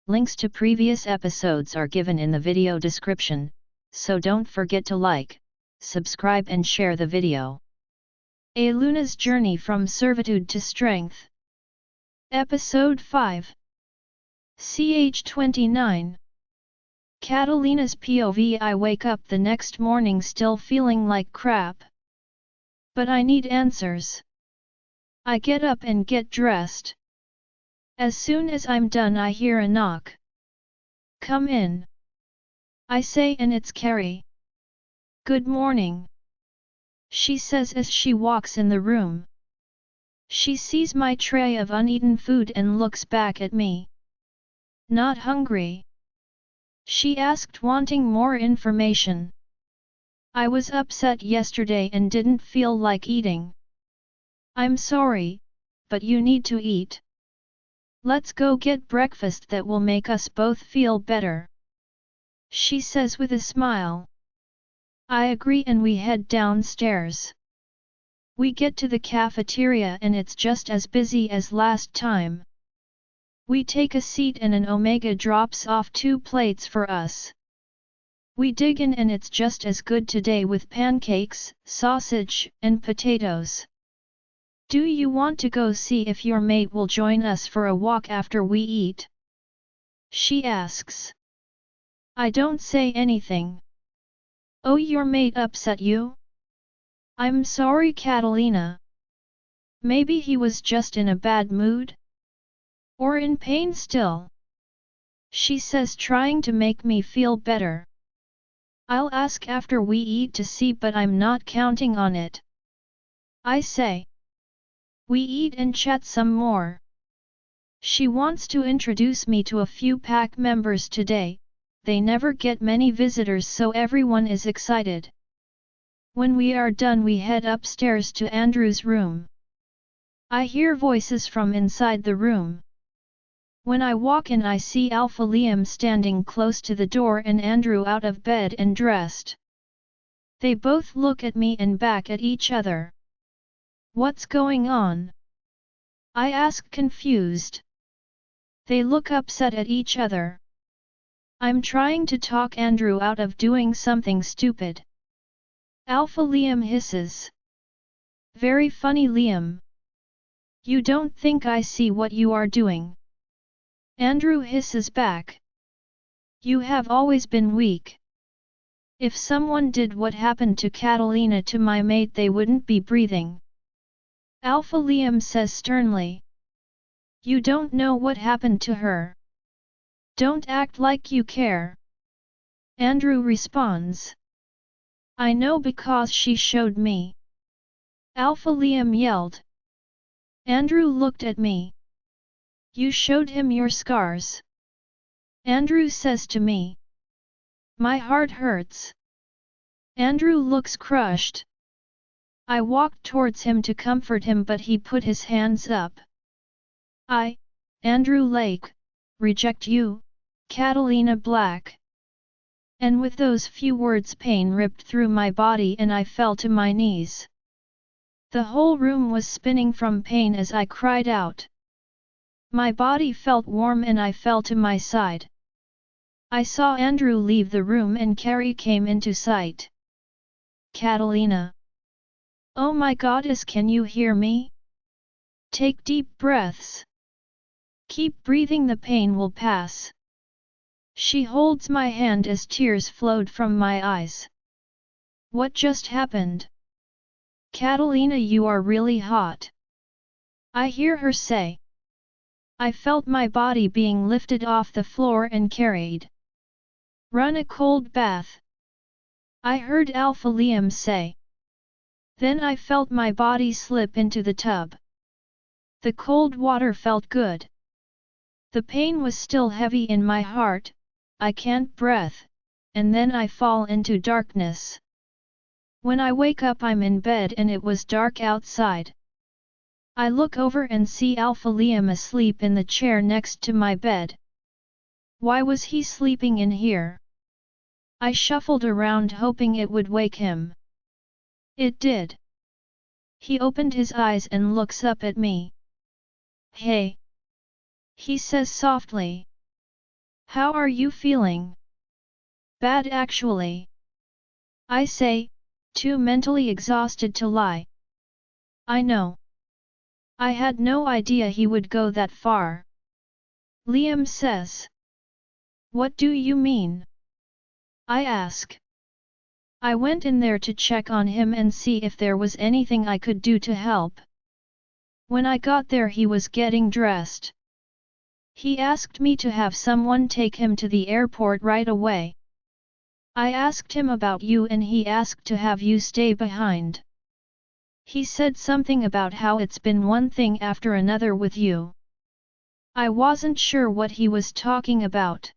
Links to previous episodes are given in the video description, so don't forget to like, subscribe and share the video. A Luna's Journey from Servitude to Strength. Episode 5. CH29. Catalina's POV. I wake up the next morning still feeling like crap. But I need answers. I get up and get dressed. As soon as I'm done I hear a knock. Come in, I say, and it's Carrie. Good morning, she says as she walks in the room. She sees my tray of uneaten food and looks back at me. Not hungry? She asked, wanting more information. I was upset yesterday and didn't feel like eating. I'm sorry, but you need to eat. Let's go get breakfast that will make us both feel better, she says with a smile. I agree and we head downstairs. We get to the cafeteria and it's just as busy as last time. We take a seat and an Omega drops off 2 plates for us. We dig in and it's just as good today with pancakes, sausage, and potatoes. Do you want to go see if your mate will join us for a walk after we eat? She asks. I don't say anything. Oh, your mate upset you? I'm sorry, Catalina. Maybe he was just in a bad mood? Or in pain still? She says, trying to make me feel better. I'll ask after we eat to see, but I'm not counting on it, I say. We eat and chat some more. She wants to introduce me to a few pack members today. They never get many visitors, so everyone is excited. When we are done we head upstairs to Andrew's room. I hear voices from inside the room. When I walk in I see Alpha Liam standing close to the door and Andrew out of bed and dressed. They both look at me and back at each other. What's going on? I ask, confused. They look upset at each other. I'm trying to talk Andrew out of doing something stupid. Alpha Liam hisses. Very funny, Liam. You don't think I see what you are doing? Andrew hisses back. You have always been weak. If someone did what happened to Catalina to my mate they wouldn't be breathing. Alpha Liam says sternly. You don't know what happened to her. Don't act like you care. Andrew responds. I know because she showed me. Alpha Liam yelled. Andrew looked at me. You showed him your scars? Andrew says to me. My heart hurts. Andrew looks crushed. I walked towards him to comfort him, but he put his hands up. I, Andrew Lake, reject you, Catalina Black. And with those few words pain ripped through my body and I fell to my knees. The whole room was spinning from pain as I cried out. My body felt warm and I fell to my side. I saw Andrew leave the room and Carrie came into sight. Catalina. Oh my goddess, can you hear me? Take deep breaths. Keep breathing, the pain will pass. She holds my hand as tears flowed from my eyes. What just happened? Catalina, you are really hot, I hear her say. I felt my body being lifted off the floor and carried. Run a cold bath, I heard Alpha Liam say. Then I felt my body slip into the tub. The cold water felt good. The pain was still heavy in my heart, I can't breathe, and then I fall into darkness. When I wake up I'm in bed and it was dark outside. I look over and see Alpha Liam asleep in the chair next to my bed. Why was he sleeping in here? I shuffled around hoping it would wake him. It did. He opened his eyes and looks up at me. Hey, he says softly. How are you feeling? Bad actually. I say, too mentally exhausted to lie. I know. I had no idea he would go that far. Liam says. What do you mean? I ask. I went in there to check on him and see if there was anything I could do to help. When I got there he was getting dressed. He asked me to have someone take him to the airport right away. I asked him about you and he asked to have you stay behind. He said something about how it's been one thing after another with you. I wasn't sure what he was talking about.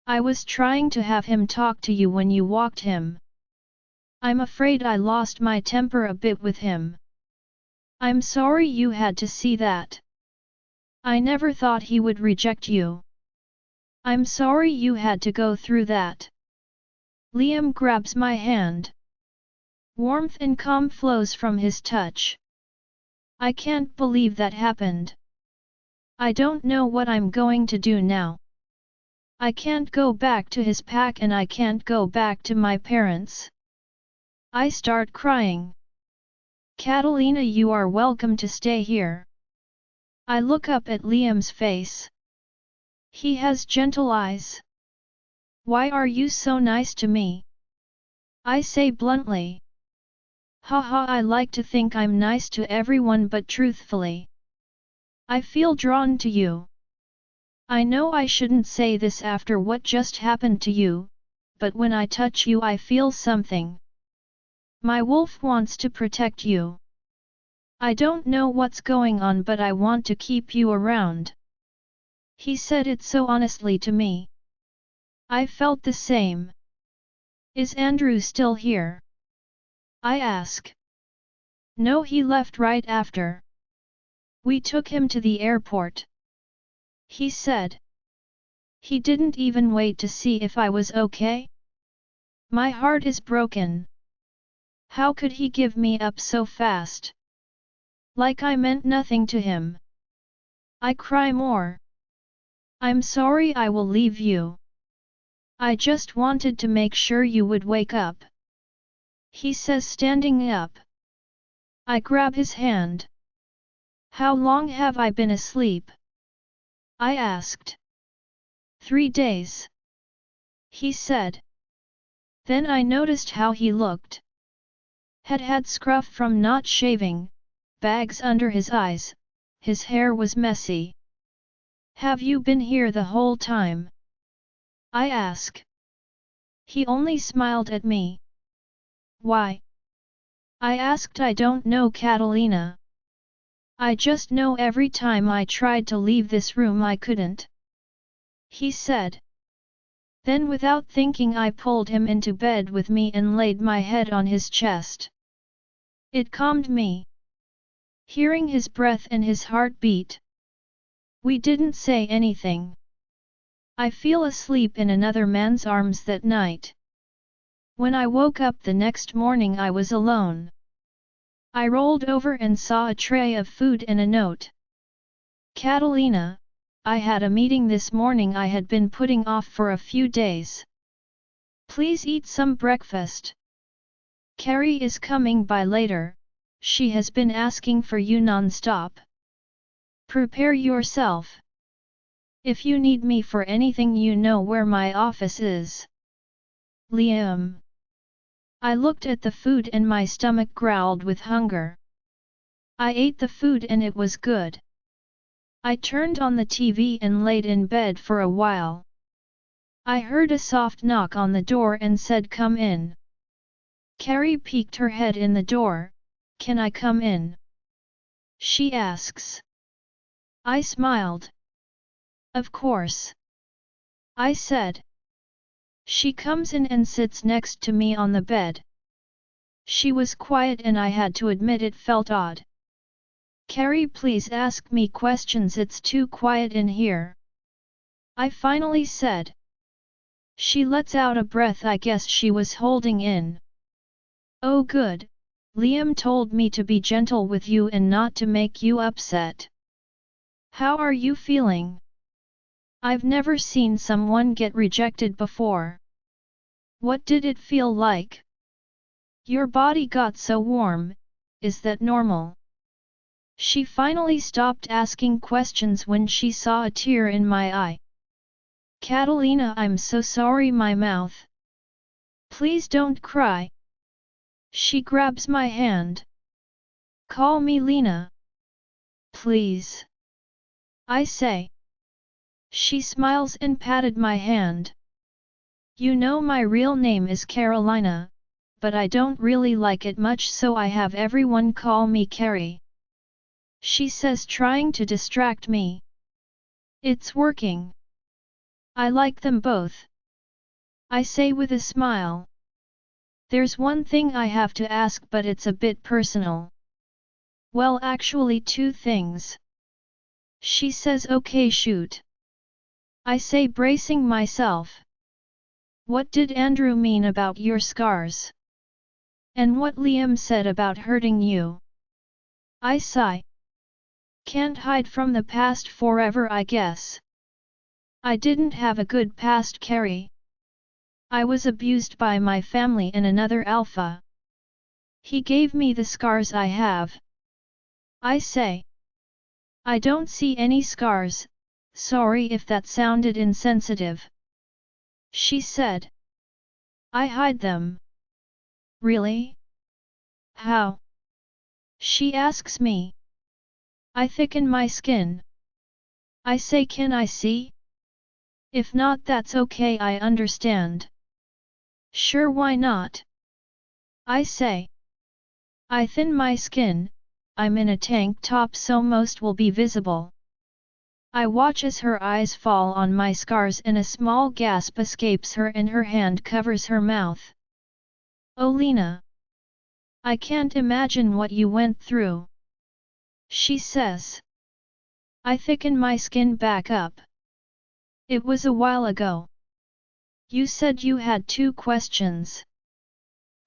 I was trying to have him talk to you when you walked him. I'm afraid I lost my temper a bit with him. I'm sorry you had to see that. I never thought he would reject you. I'm sorry you had to go through that. Liam grabs my hand. Warmth and calm flows from his touch. I can't believe that happened. I don't know what I'm going to do now. I can't go back to his pack and I can't go back to my parents. I start crying. Catalina, you are welcome to stay here. I look up at Liam's face. He has gentle eyes. Why are you so nice to me? I say bluntly. Haha, I like to think I'm nice to everyone, but truthfully, I feel drawn to you. I know I shouldn't say this after what just happened to you, but when I touch you I feel something. My wolf wants to protect you. I don't know what's going on, but I want to keep you around. He said it so honestly to me. I felt the same. Is Andrew still here? I ask. No, he left right after. We took him to the airport. He said. He didn't even wait to see if I was okay? My heart is broken. How could he give me up so fast? Like I meant nothing to him. I cry more. I'm sorry, I will leave you. I just wanted to make sure you would wake up. He says, standing up. I grab his hand. How long have I been asleep? I asked. 3 days. He said. Then I noticed how he looked. Had scruff from not shaving, bags under his eyes, his hair was messy. Have you been here the whole time? I ask. He only smiled at me. Why? I asked. I don't know, Catalina. I just know every time I tried to leave this room I couldn't. He said. Then without thinking I pulled him into bed with me and laid my head on his chest. It calmed me. Hearing his breath and his heartbeat. We didn't say anything. I fell asleep in another man's arms that night. When I woke up the next morning I was alone. I rolled over and saw a tray of food and a note. Catalina, I had a meeting this morning I had been putting off for a few days. Please eat some breakfast. Carrie is coming by later, she has been asking for you non-stop. Prepare yourself. If you need me for anything you know where my office is. Liam. I looked at the food and my stomach growled with hunger. I ate the food and it was good. I turned on the TV and laid in bed for a while. I heard a soft knock on the door and said, "Come in." Carrie peeked her head in the door. "Can I come in?" she asks. I smiled. Of course. I said. She comes in and sits next to me on the bed. She was quiet and I had to admit it felt odd. "Carrie, please ask me questions, it's too quiet in here," I finally said. She lets out a breath, I guess she was holding in. "Oh good, Liam told me to be gentle with you and not to make you upset. How are you feeling?" I've never seen someone get rejected before. What did it feel like? Your body got so warm, is that normal? She finally stopped asking questions when she saw a tear in my eye. Catalina, I'm so sorry, my mouth. Please don't cry. She grabs my hand. Call me Lena. Please. I say. She smiles and patted my hand. You know my real name is Carolina, but I don't really like it much, so I have everyone call me Carrie. She says, trying to distract me. It's working. I like them both. I say with a smile. There's one thing I have to ask, but it's a bit personal. Well, actually two things. She says, okay, shoot. I say, bracing myself. What did Andrew mean about your scars? And what Liam said about hurting you? I sigh. Can't hide from the past forever, I guess. I didn't have a good past, Carrie. I was abused by my family and another alpha. He gave me the scars I have. I say. I don't see any scars, sorry if that sounded insensitive. She said. I hide them. Really? How? She asks me. I thicken my skin. I say, can I see? If not, that's okay, I understand. Sure, why not? I say. I thin my skin, I'm in a tank top so most will be visible. I watch as her eyes fall on my scars and a small gasp escapes her and her hand covers her mouth. Oh Lena! I can't imagine what you went through. She says. I thicken my skin back up. It was a while ago. You said you had 2 questions.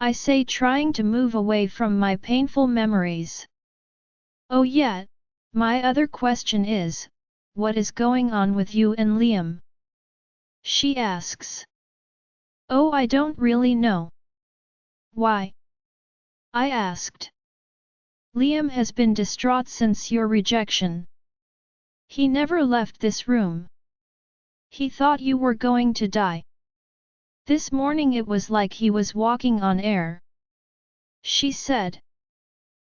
I say, trying to move away from my painful memories. Oh yeah, my other question is, what is going on with you and Liam? She asks. Oh, I don't really know. Why? I asked. Liam has been distraught since your rejection. He never left this room. He thought you were going to die. This morning it was like he was walking on air. She said.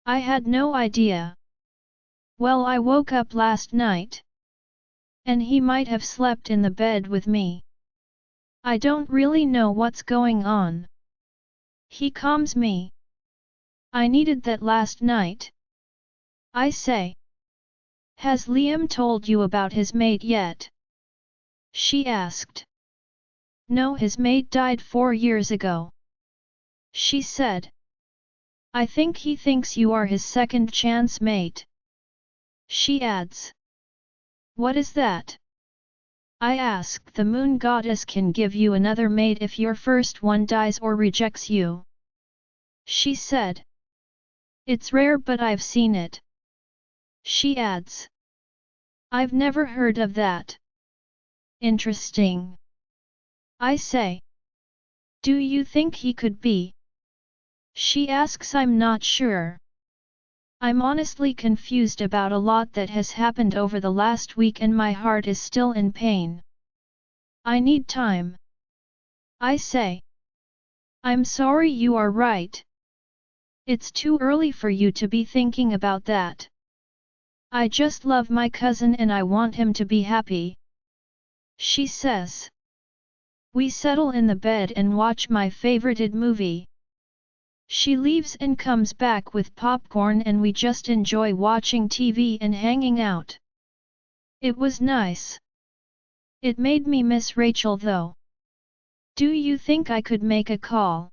I had no idea. Well, I woke up last night. And he might have slept in the bed with me. I don't really know what's going on. He calms me. I needed that last night. I say. Has Liam told you about his mate yet? She asked. No, his mate died 4 years ago. She said. I think he thinks you are his second chance mate. She adds. What is that? I ask. The moon goddess can give you another mate if your first one dies or rejects you. She said. It's rare, but I've seen it. She adds. I've never heard of that. Interesting. I say. Do you think he could be? She asks. I'm not sure. I'm honestly confused about a lot that has happened over the last week and my heart is still in pain. I need time. I say. I'm sorry, you are right. It's too early for you to be thinking about that. I just love my cousin and I want him to be happy. She says. We settle in the bed and watch my favorited movie. She leaves and comes back with popcorn and we just enjoy watching TV and hanging out. It was nice. It made me miss Rachel though. Do you think I could make a call?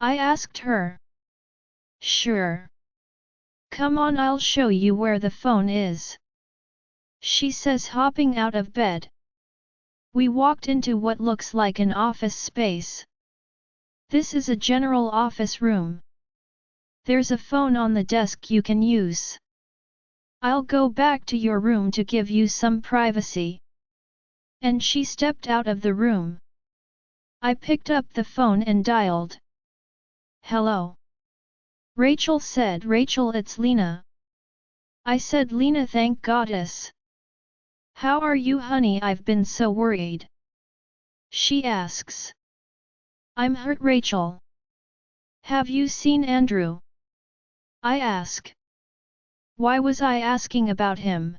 I asked her. Sure. Come on, I'll show you where the phone is. She says, hopping out of bed. We walked into what looks like an office space. This is a general office room. There's a phone on the desk you can use. I'll go back to your room to give you some privacy. And she stepped out of the room. I picked up the phone and dialed. Hello. Rachel said. Rachel, it's Lena. I said, Lena, thank goddess. How are you, honey? I've been so worried. She asks. I'm hurt, Rachel. Have you seen Andrew? I ask. Why was I asking about him?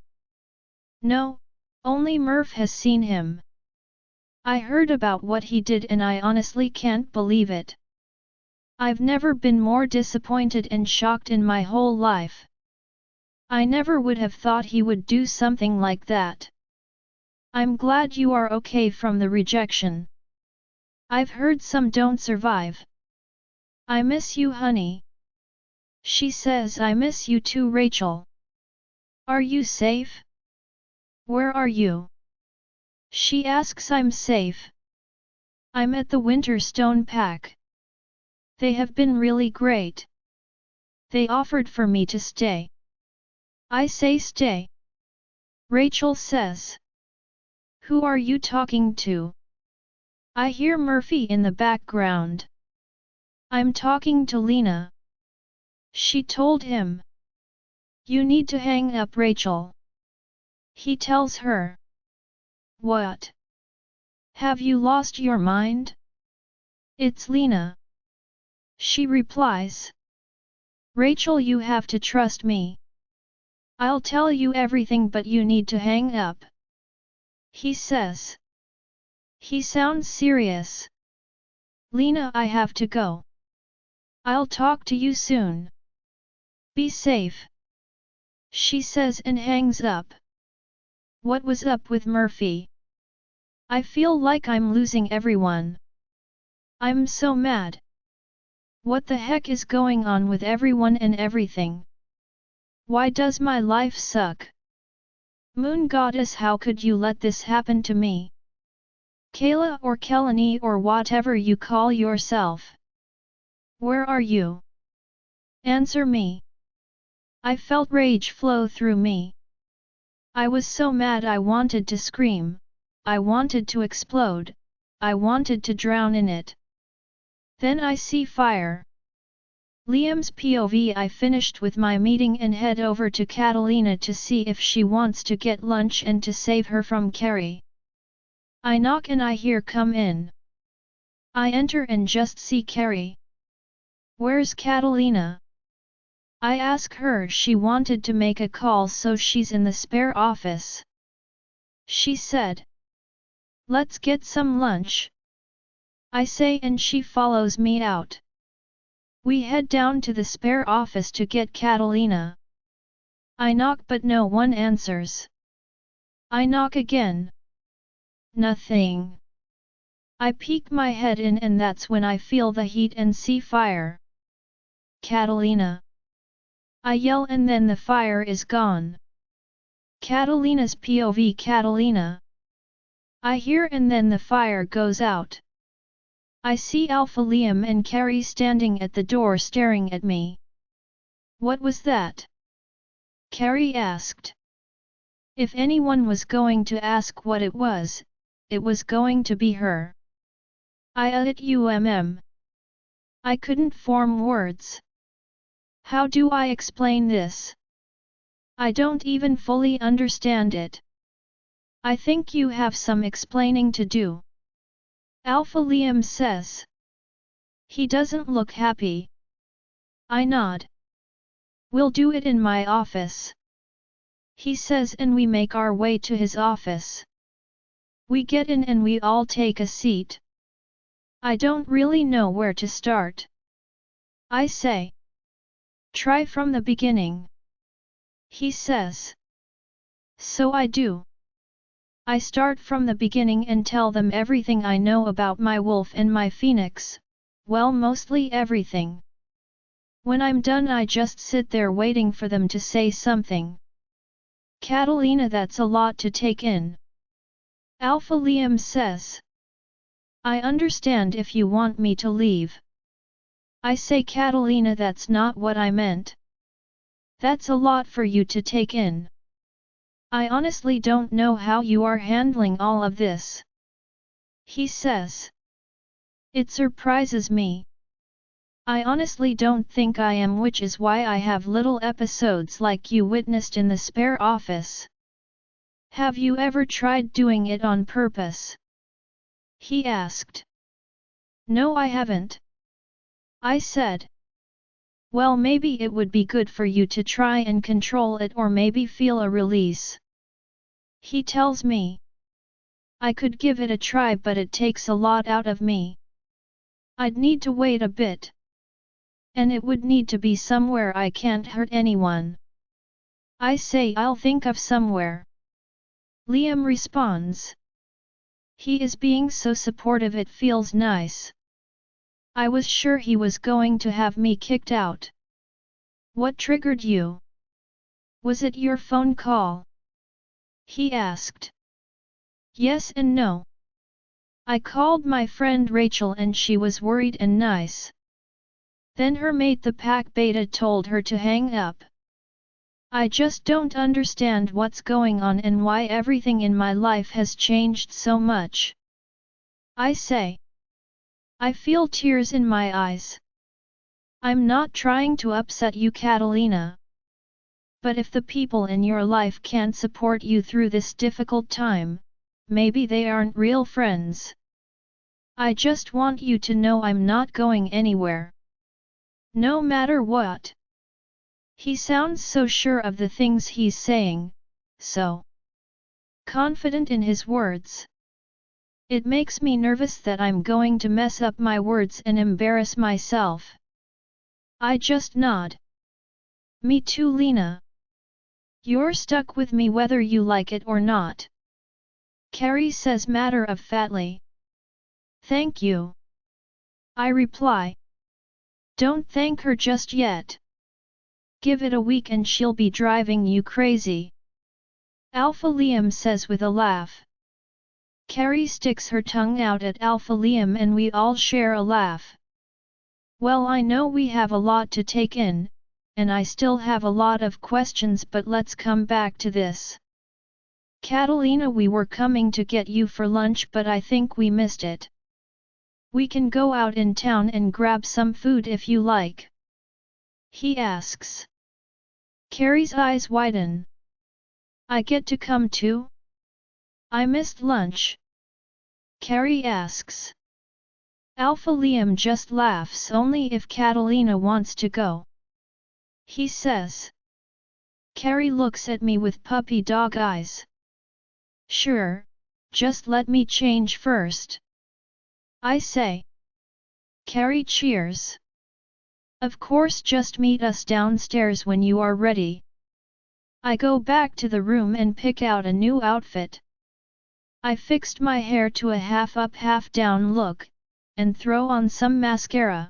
No, only Murph has seen him. I heard about what he did and I honestly can't believe it. I've never been more disappointed and shocked in my whole life. I never would have thought he would do something like that. I'm glad you are okay from the rejection. I've heard some don't survive. I miss you, honey. She says, I miss you too, Rachel. Are you safe? Where are you? She asks. I'm safe. I'm at the Winter Stone Pack. They have been really great. They offered for me to stay. I say stay. Rachel says. Who are you talking to? I hear Murphy in the background. I'm talking to Lena. She told him. You need to hang up, Rachel. He tells her. What? Have you lost your mind? It's Lena. She replies. Rachel, you have to trust me. I'll tell you everything, but you need to hang up. He says. He sounds serious. Lena, I have to go. I'll talk to you soon. Be safe. She says and hangs up. What was up with Murphy? I feel like I'm losing everyone. I'm so mad. What the heck is going on with everyone and everything? Why does my life suck? Moon Goddess, how could you let this happen to me? Kayla or Kelani or whatever you call yourself. Where are you? Answer me. I felt rage flow through me. I was so mad I wanted to scream. I wanted to explode. I wanted to drown in it. Then I see fire. Liam's POV. I finished with my meeting and head over to Catalina to see if she wants to get lunch and to save her from Carrie. I knock and I hear come in. I enter and just see Carrie. Where's Catalina? I ask her. She wanted to make a call, so she's in the spare office. She said. Let's get some lunch. I say and she follows me out. We head down to the spare office to get Catalina. I knock but no one answers. I knock again. Nothing. I peek my head in and that's when I feel the heat and see fire. Catalina. I yell and then the fire is gone. Catalina's POV. Catalina. I hear and then the fire goes out. I see Alpha, Liam and Carrie standing at the door staring at me. What was that? Carrie asked. If anyone was going to ask what it was going to be her. I couldn't form words. How do I explain this? I don't even fully understand it. I think you have some explaining to do. Alpha, Liam says. He doesn't look happy. I nod. We'll do it in my office. He says and we make our way to his office. We get in and we all take a seat. I don't really know where to start. I say. Try from the beginning. He says. So I do. I start from the beginning and tell them everything I know about my wolf and my phoenix, well, mostly everything. When I'm done I just sit there waiting for them to say something. Catalina, that's a lot to take in. Alpha, Liam says. I understand if you want me to leave. I say, Catalina, that's not what I meant. That's a lot for you to take in. I honestly don't know how you are handling all of this, he says. It surprises me. I honestly don't think I am, which is why I have little episodes like you witnessed in the spare office. Have you ever tried doing it on purpose? He asked. No, I haven't, I said. Well, maybe it would be good for you to try and control it, or maybe feel a release. He tells me. I could give it a try, but it takes a lot out of me. I'd need to wait a bit. And it would need to be somewhere I can't hurt anyone. I say I'll think of somewhere. Liam responds. He is being so supportive, it feels nice. I was sure he was going to have me kicked out. What triggered you? Was it your phone call? He asked. Yes and no. I called my friend Rachel and she was worried and nice. Then her mate the pack beta told her to hang up. I just don't understand what's going on and why everything in my life has changed so much. I say. I feel tears in my eyes. I'm not trying to upset you, Catalina. But if the people in your life can't support you through this difficult time, maybe they aren't real friends. I just want you to know I'm not going anywhere. No matter what. He sounds so sure of the things he's saying, so confident in his words. It makes me nervous that I'm going to mess up my words and embarrass myself. I just nod. Me too, Lena. You're stuck with me whether you like it or not. Carrie says matter-of-factly. Thank you. I reply. Don't thank her just yet. Give it a week and she'll be driving you crazy. Alpha Liam says with a laugh. Carrie sticks her tongue out at Alpha Liam and we all share a laugh. Well, I know we have a lot to take in, and I still have a lot of questions, but let's come back to this. Catalina, we were coming to get you for lunch, but I think we missed it. We can go out in town and grab some food if you like. He asks. Carrie's eyes widen. I get to come too? I missed lunch. Carrie asks. Alpha Liam just laughs. Only if Catalina wants to go, he says. Carrie looks at me with puppy dog eyes. Sure, just let me change first, I say. Carrie cheers. Of course, just meet us downstairs when you are ready. I go back to the room and pick out a new outfit. I fixed my hair to a half up half down look, and throw on some mascara.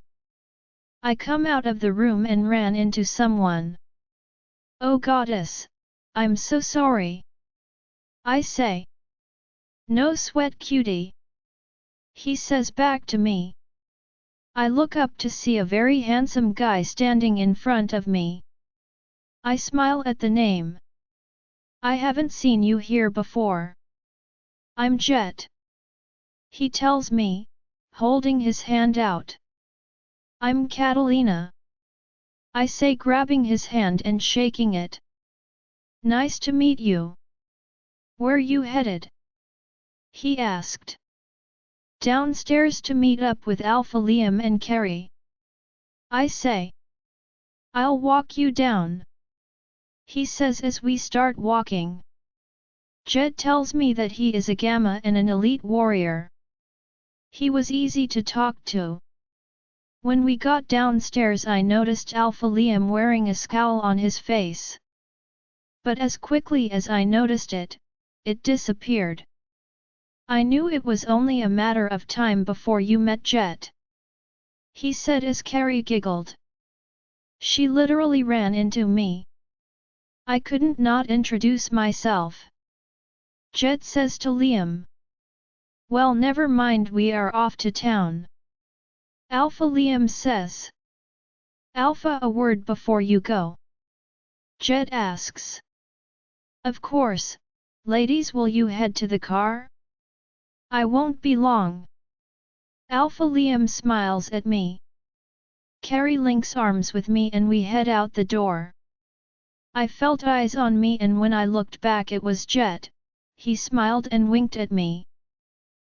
I come out of the room and ran into someone. Oh goddess, I'm so sorry, I say. No sweat, cutie, he says back to me. I look up to see a very handsome guy standing in front of me. I smile at the name. I haven't seen you here before. I'm Jet, he tells me, holding his hand out. I'm Catalina, I say, grabbing his hand and shaking it. Nice to meet you. Where you headed? He asked. Downstairs to meet up with Alpha Liam and Carrie, I say. I'll walk you down, he says as we start walking. Jet tells me that he is a Gamma and an elite warrior. He was easy to talk to. When we got downstairs, I noticed Alpha Liam wearing a scowl on his face. But as quickly as I noticed it, it disappeared. I knew it was only a matter of time before you met Jet, he said as Carrie giggled. She literally ran into me. I couldn't not introduce myself. Jet says to Liam. Well, never mind, we are off to town. Alpha Liam says. Alpha, a word before you go, Jet asks. Of course, ladies, will you head to the car? I won't be long. Alpha Liam smiles at me. Carrie links arms with me and we head out the door. I felt eyes on me and when I looked back it was Jet. He smiled and winked at me.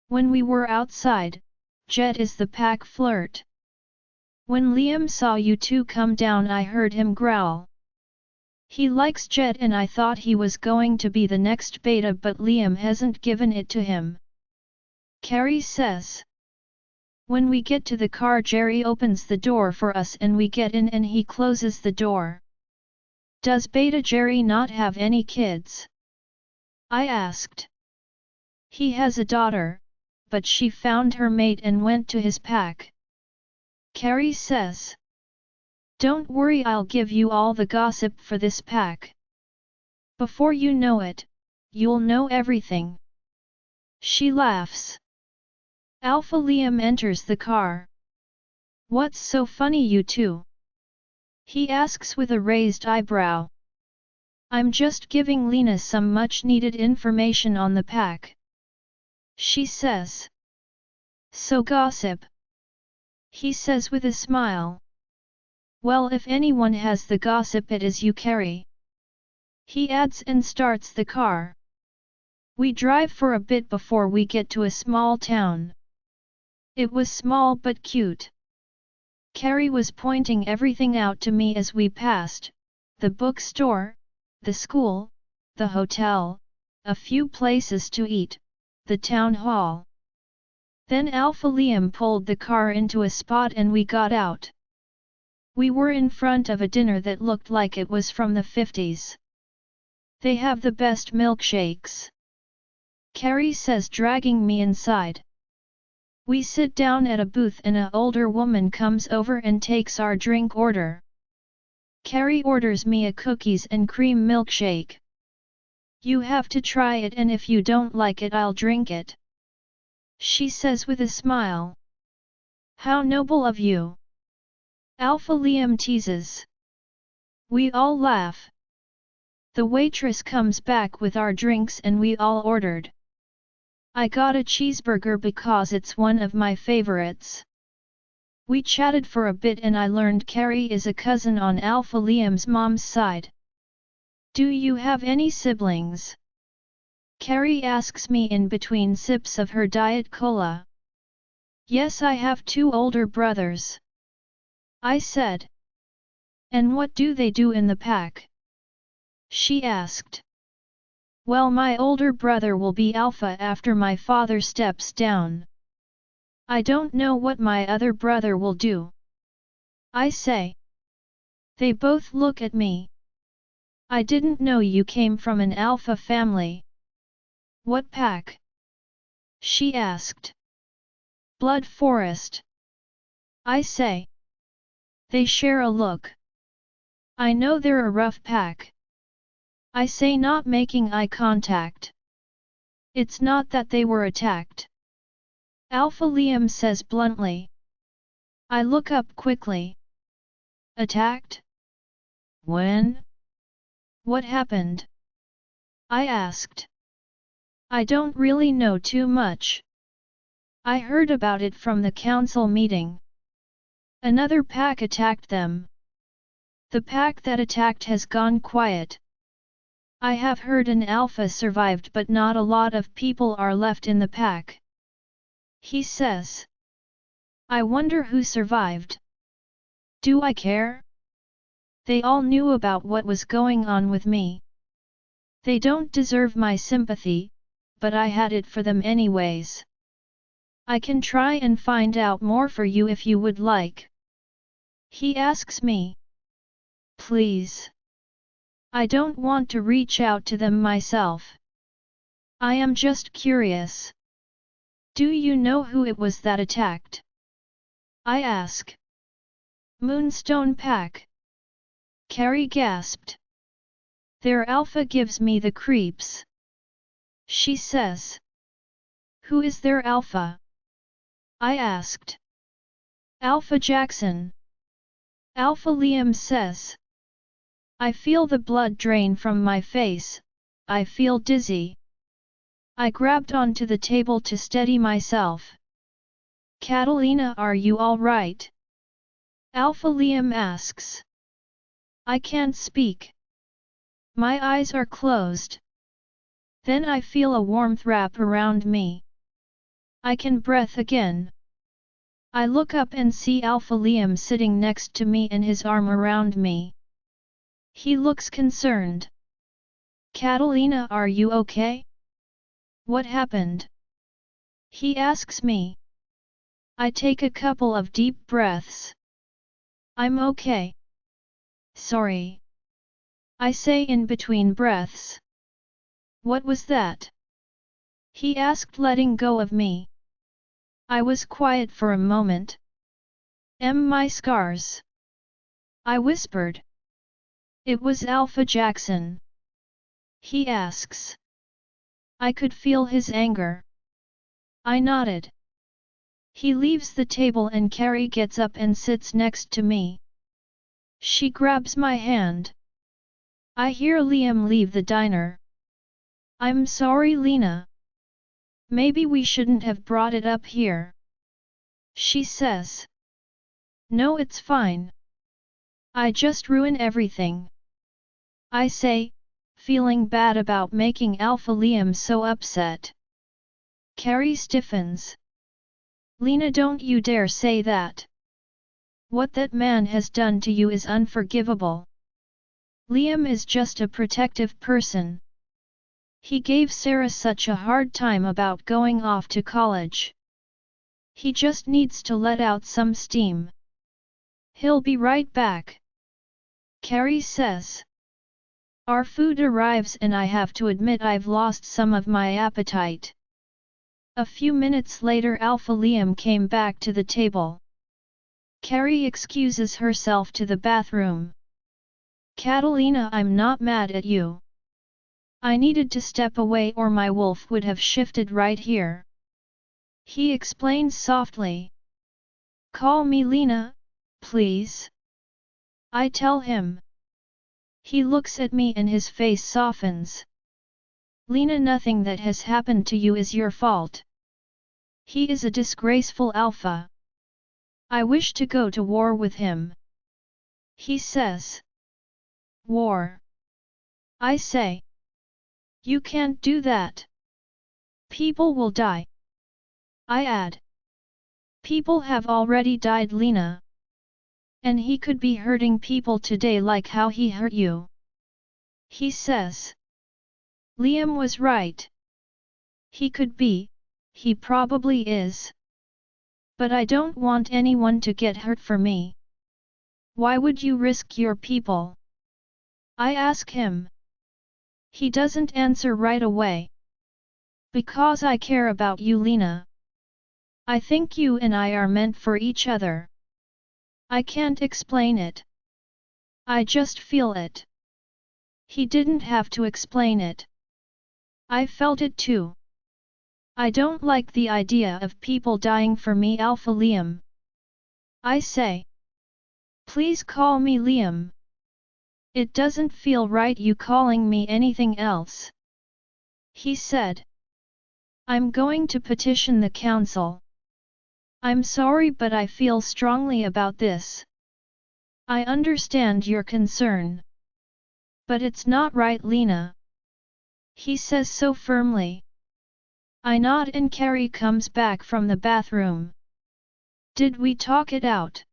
When we were outside, Jet is the pack flirt. When Liam saw you two come down I heard him growl. He likes Jet and I thought he was going to be the next beta but Liam hasn't given it to him. Carrie says. When we get to the car Jerry opens the door for us and we get in and he closes the door. Does beta Jerry not have any kids? I asked. He has a daughter, but she found her mate and went to his pack. Carrie says. Don't worry, I'll give you all the gossip for this pack. Before you know it, you'll know everything. She laughs. Alpha Liam enters the car. What's so funny you two? He asks with a raised eyebrow. I'm just giving Lena some much needed information on the pack. She says. So gossip. He says with a smile. Well, if anyone has the gossip it is you, Carrie. He adds and starts the car. We drive for a bit before we get to a small town. It was small but cute. Carrie was pointing everything out to me as we passed, the bookstore, the school, the hotel, a few places to eat, the town hall. Then Alpha Liam pulled the car into a spot and we got out. We were in front of a dinner that looked like it was from the 50s. They have the best milkshakes. Carrie says, dragging me inside. We sit down at a booth and an older woman comes over and takes our drink order. Carrie orders me a cookies and cream milkshake. You have to try it and if you don't like it I'll drink it. She says with a smile. How noble of you. Alpha Liam teases. We all laugh. The waitress comes back with our drinks and we all ordered. I got a cheeseburger because it's one of my favorites. We chatted for a bit and I learned Carrie is a cousin on Alpha Liam's mom's side. Do you have any siblings? Carrie asks me in between sips of her Diet Cola. Yes, I have 2 older brothers. I said. And what do they do in the pack? She asked. Well, my older brother will be Alpha after my father steps down. I don't know what my other brother will do. I say. They both look at me. I didn't know you came from an Alpha family. What pack? She asked. Blood Forest. I say. They share a look. I know they're a rough pack. I say, not making eye contact. It's not that they were attacked. Alpha Liam says bluntly. I look up quickly. Attacked? When? What happened? I asked. I don't really know too much. I heard about it from the council meeting. Another pack attacked them. The pack that attacked has gone quiet. I have heard an Alpha survived but not a lot of people are left in the pack. He says. I wonder who survived. Do I care? They all knew about what was going on with me. They don't deserve my sympathy, but I had it for them anyways. I can try and find out more for you if you would like. He asks me. Please. I don't want to reach out to them myself. I am just curious. Do you know who it was that attacked? I ask. Moonstone Pack. Carrie gasped. Their Alpha gives me the creeps. She says. Who is their Alpha? I asked. Alpha Jackson. Alpha Liam says. I feel the blood drain from my face, I feel dizzy. I grabbed onto the table to steady myself. Catalina, are you alright? Alpha Liam asks. I can't speak. My eyes are closed. Then I feel a warmth wrap around me. I can breathe again. I look up and see Alpha Liam sitting next to me and his arm around me. He looks concerned. Catalina, are you okay? What happened? He asks me. I take a couple of deep breaths. I'm okay. Sorry. I say in between breaths. What was that? He asked, letting go of me. I was quiet for a moment. My scars? I whispered. It was Alpha Jackson. He asks. I could feel his anger. I nodded. He leaves the table and Carrie gets up and sits next to me. She grabs my hand. I hear Liam leave the diner. I'm sorry, Lena. Maybe we shouldn't have brought it up here. She says. No, it's fine. I just ruin everything. I say, feeling bad about making Alpha Liam so upset. Carrie stiffens. Lena, don't you dare say that. What that man has done to you is unforgivable. Liam is just a protective person. He gave Sarah such a hard time about going off to college. He just needs to let out some steam. He'll be right back. Carrie says. Our food arrives and I have to admit I've lost some of my appetite. A few minutes later, Alpha Liam came back to the table. Carrie excuses herself to the bathroom. Catalina, I'm not mad at you. I needed to step away or my wolf would have shifted right here. He explains softly. Call me Lena, please. I tell him. He looks at me and his face softens. Lena, nothing that has happened to you is your fault. He is a disgraceful alpha. I wish to go to war with him. He says. War? I say. You can't do that. People will die. I add. People have already died, Lena. And he could be hurting people today like how he hurt you. He says. Liam was right. He could be, he probably is. But I don't want anyone to get hurt for me. Why would you risk your people? I ask him. He doesn't answer right away. Because I care about you, Lena. I think you and I are meant for each other. I can't explain it. I just feel it. He didn't have to explain it. I felt it too. I don't like the idea of people dying for me, Alpha Liam. I say. Please call me Liam. It doesn't feel right you calling me anything else. He said. I'm going to petition the council. I'm sorry, but I feel strongly about this. I understand your concern. But it's not right, Lena. He says so firmly. I nod and Carrie comes back from the bathroom. Did we talk it out?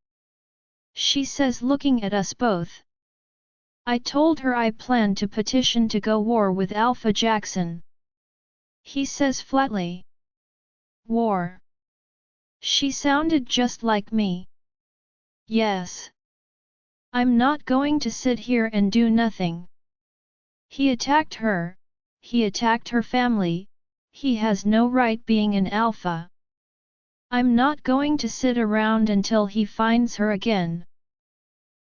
She says, looking at us both. I told her I plan to petition to go war with Alpha Jackson. He says flatly. War? She sounded just like me. Yes. I'm not going to sit here and do nothing. He attacked her, he attacked her family, he has no right being an alpha. I'm not going to sit around until he finds her again.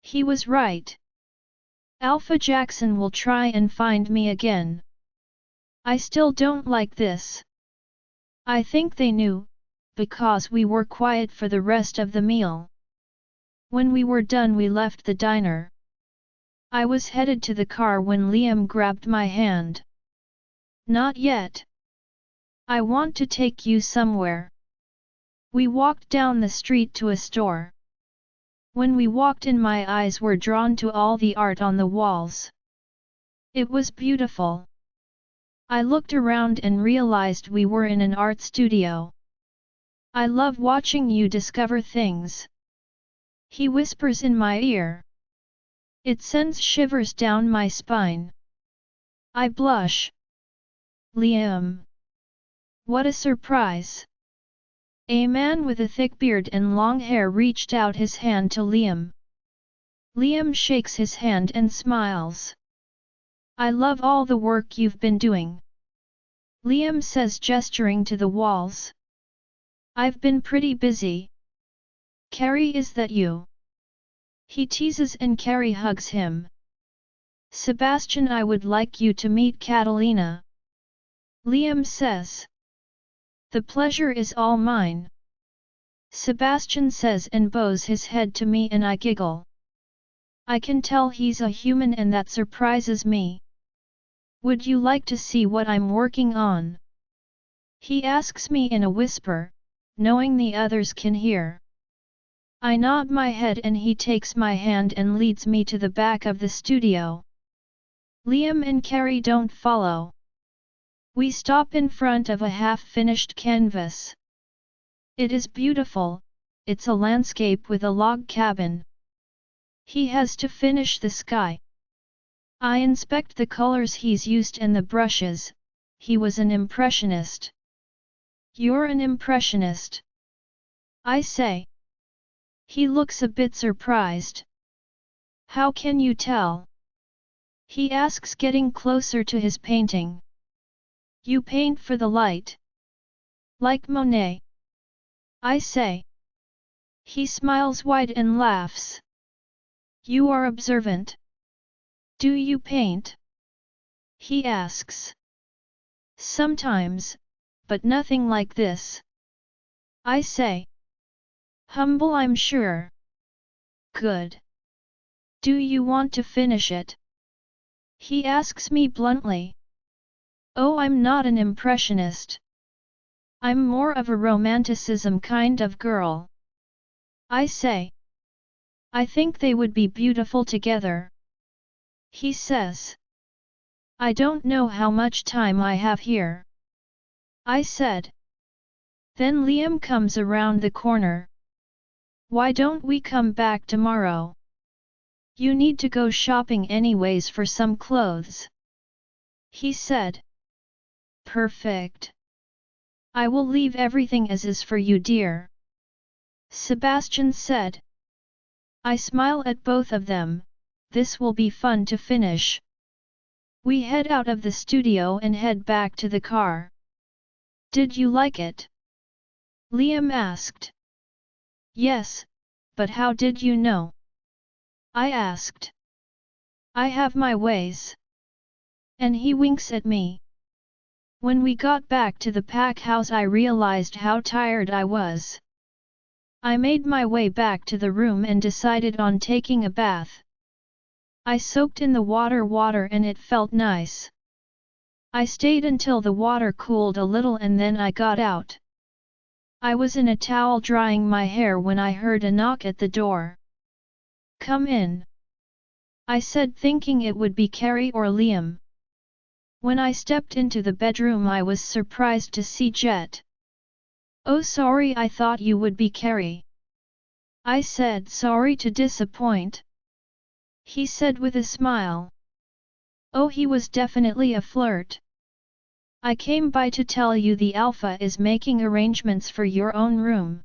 He was right. Alpha Jackson will try and find me again. I still don't like this. I think they knew, because we were quiet for the rest of the meal. When we were done, we left the diner. I was headed to the car when Liam grabbed my hand. Not yet. I want to take you somewhere. We walked down the street to a store. When we walked in, my eyes were drawn to all the art on the walls. It was beautiful. I looked around and realized we were in an art studio. I love watching you discover things. He whispers in my ear. It sends shivers down my spine. I blush. Liam. What a surprise! A man with a thick beard and long hair reached out his hand to Liam. Liam shakes his hand and smiles. I love all the work you've been doing. Liam says, gesturing to the walls. I've been pretty busy. Carrie, is that you? He teases and Carrie hugs him. Sebastian, I would like you to meet Catalina. Liam says. The pleasure is all mine. Sebastian says and bows his head to me and I giggle. I can tell he's a human and that surprises me. Would you like to see what I'm working on? He asks me in a whisper, knowing the others can hear. I nod my head and he takes my hand and leads me to the back of the studio. Liam and Carrie don't follow. We stop in front of a half-finished canvas. It is beautiful, it's a landscape with a log cabin. He has to finish the sky. I inspect the colors he's used and the brushes. He was an impressionist. You're an impressionist? I say. He looks a bit surprised. How can you tell? He asks, getting closer to his painting. You paint for the light. Like Monet. I say. He smiles wide and laughs. You are observant. Do you paint? He asks. Sometimes, but nothing like this. I say. Humble, I'm sure. Good. Do you want to finish it? He asks me bluntly. Oh, I'm not an impressionist. I'm more of a romanticism kind of girl. I say. I think they would be beautiful together. He says. I don't know how much time I have here. I said. Then Liam comes around the corner. Why don't we come back tomorrow? You need to go shopping anyways for some clothes. He said. Perfect. I will leave everything as is for you, dear. Sebastian said. I smile at both of them. This will be fun to finish. We head out of the studio and head back to the car. Did you like it? Liam asked. Yes, but how did you know? I asked. I have my ways. And he winks at me. When we got back to the pack house, I realized how tired I was. I made my way back to the room and decided on taking a bath. I soaked in the water and it felt nice. I stayed until the water cooled a little and then I got out. I was in a towel drying my hair when I heard a knock at the door. Come in. I said, thinking it would be Carrie or Liam. When I stepped into the bedroom, I was surprised to see Jet. Oh, sorry, I thought you would be Carrie. I said, sorry to disappoint. He said with a smile. Oh, he was definitely a flirt. I came by to tell you the Alpha is making arrangements for your own room.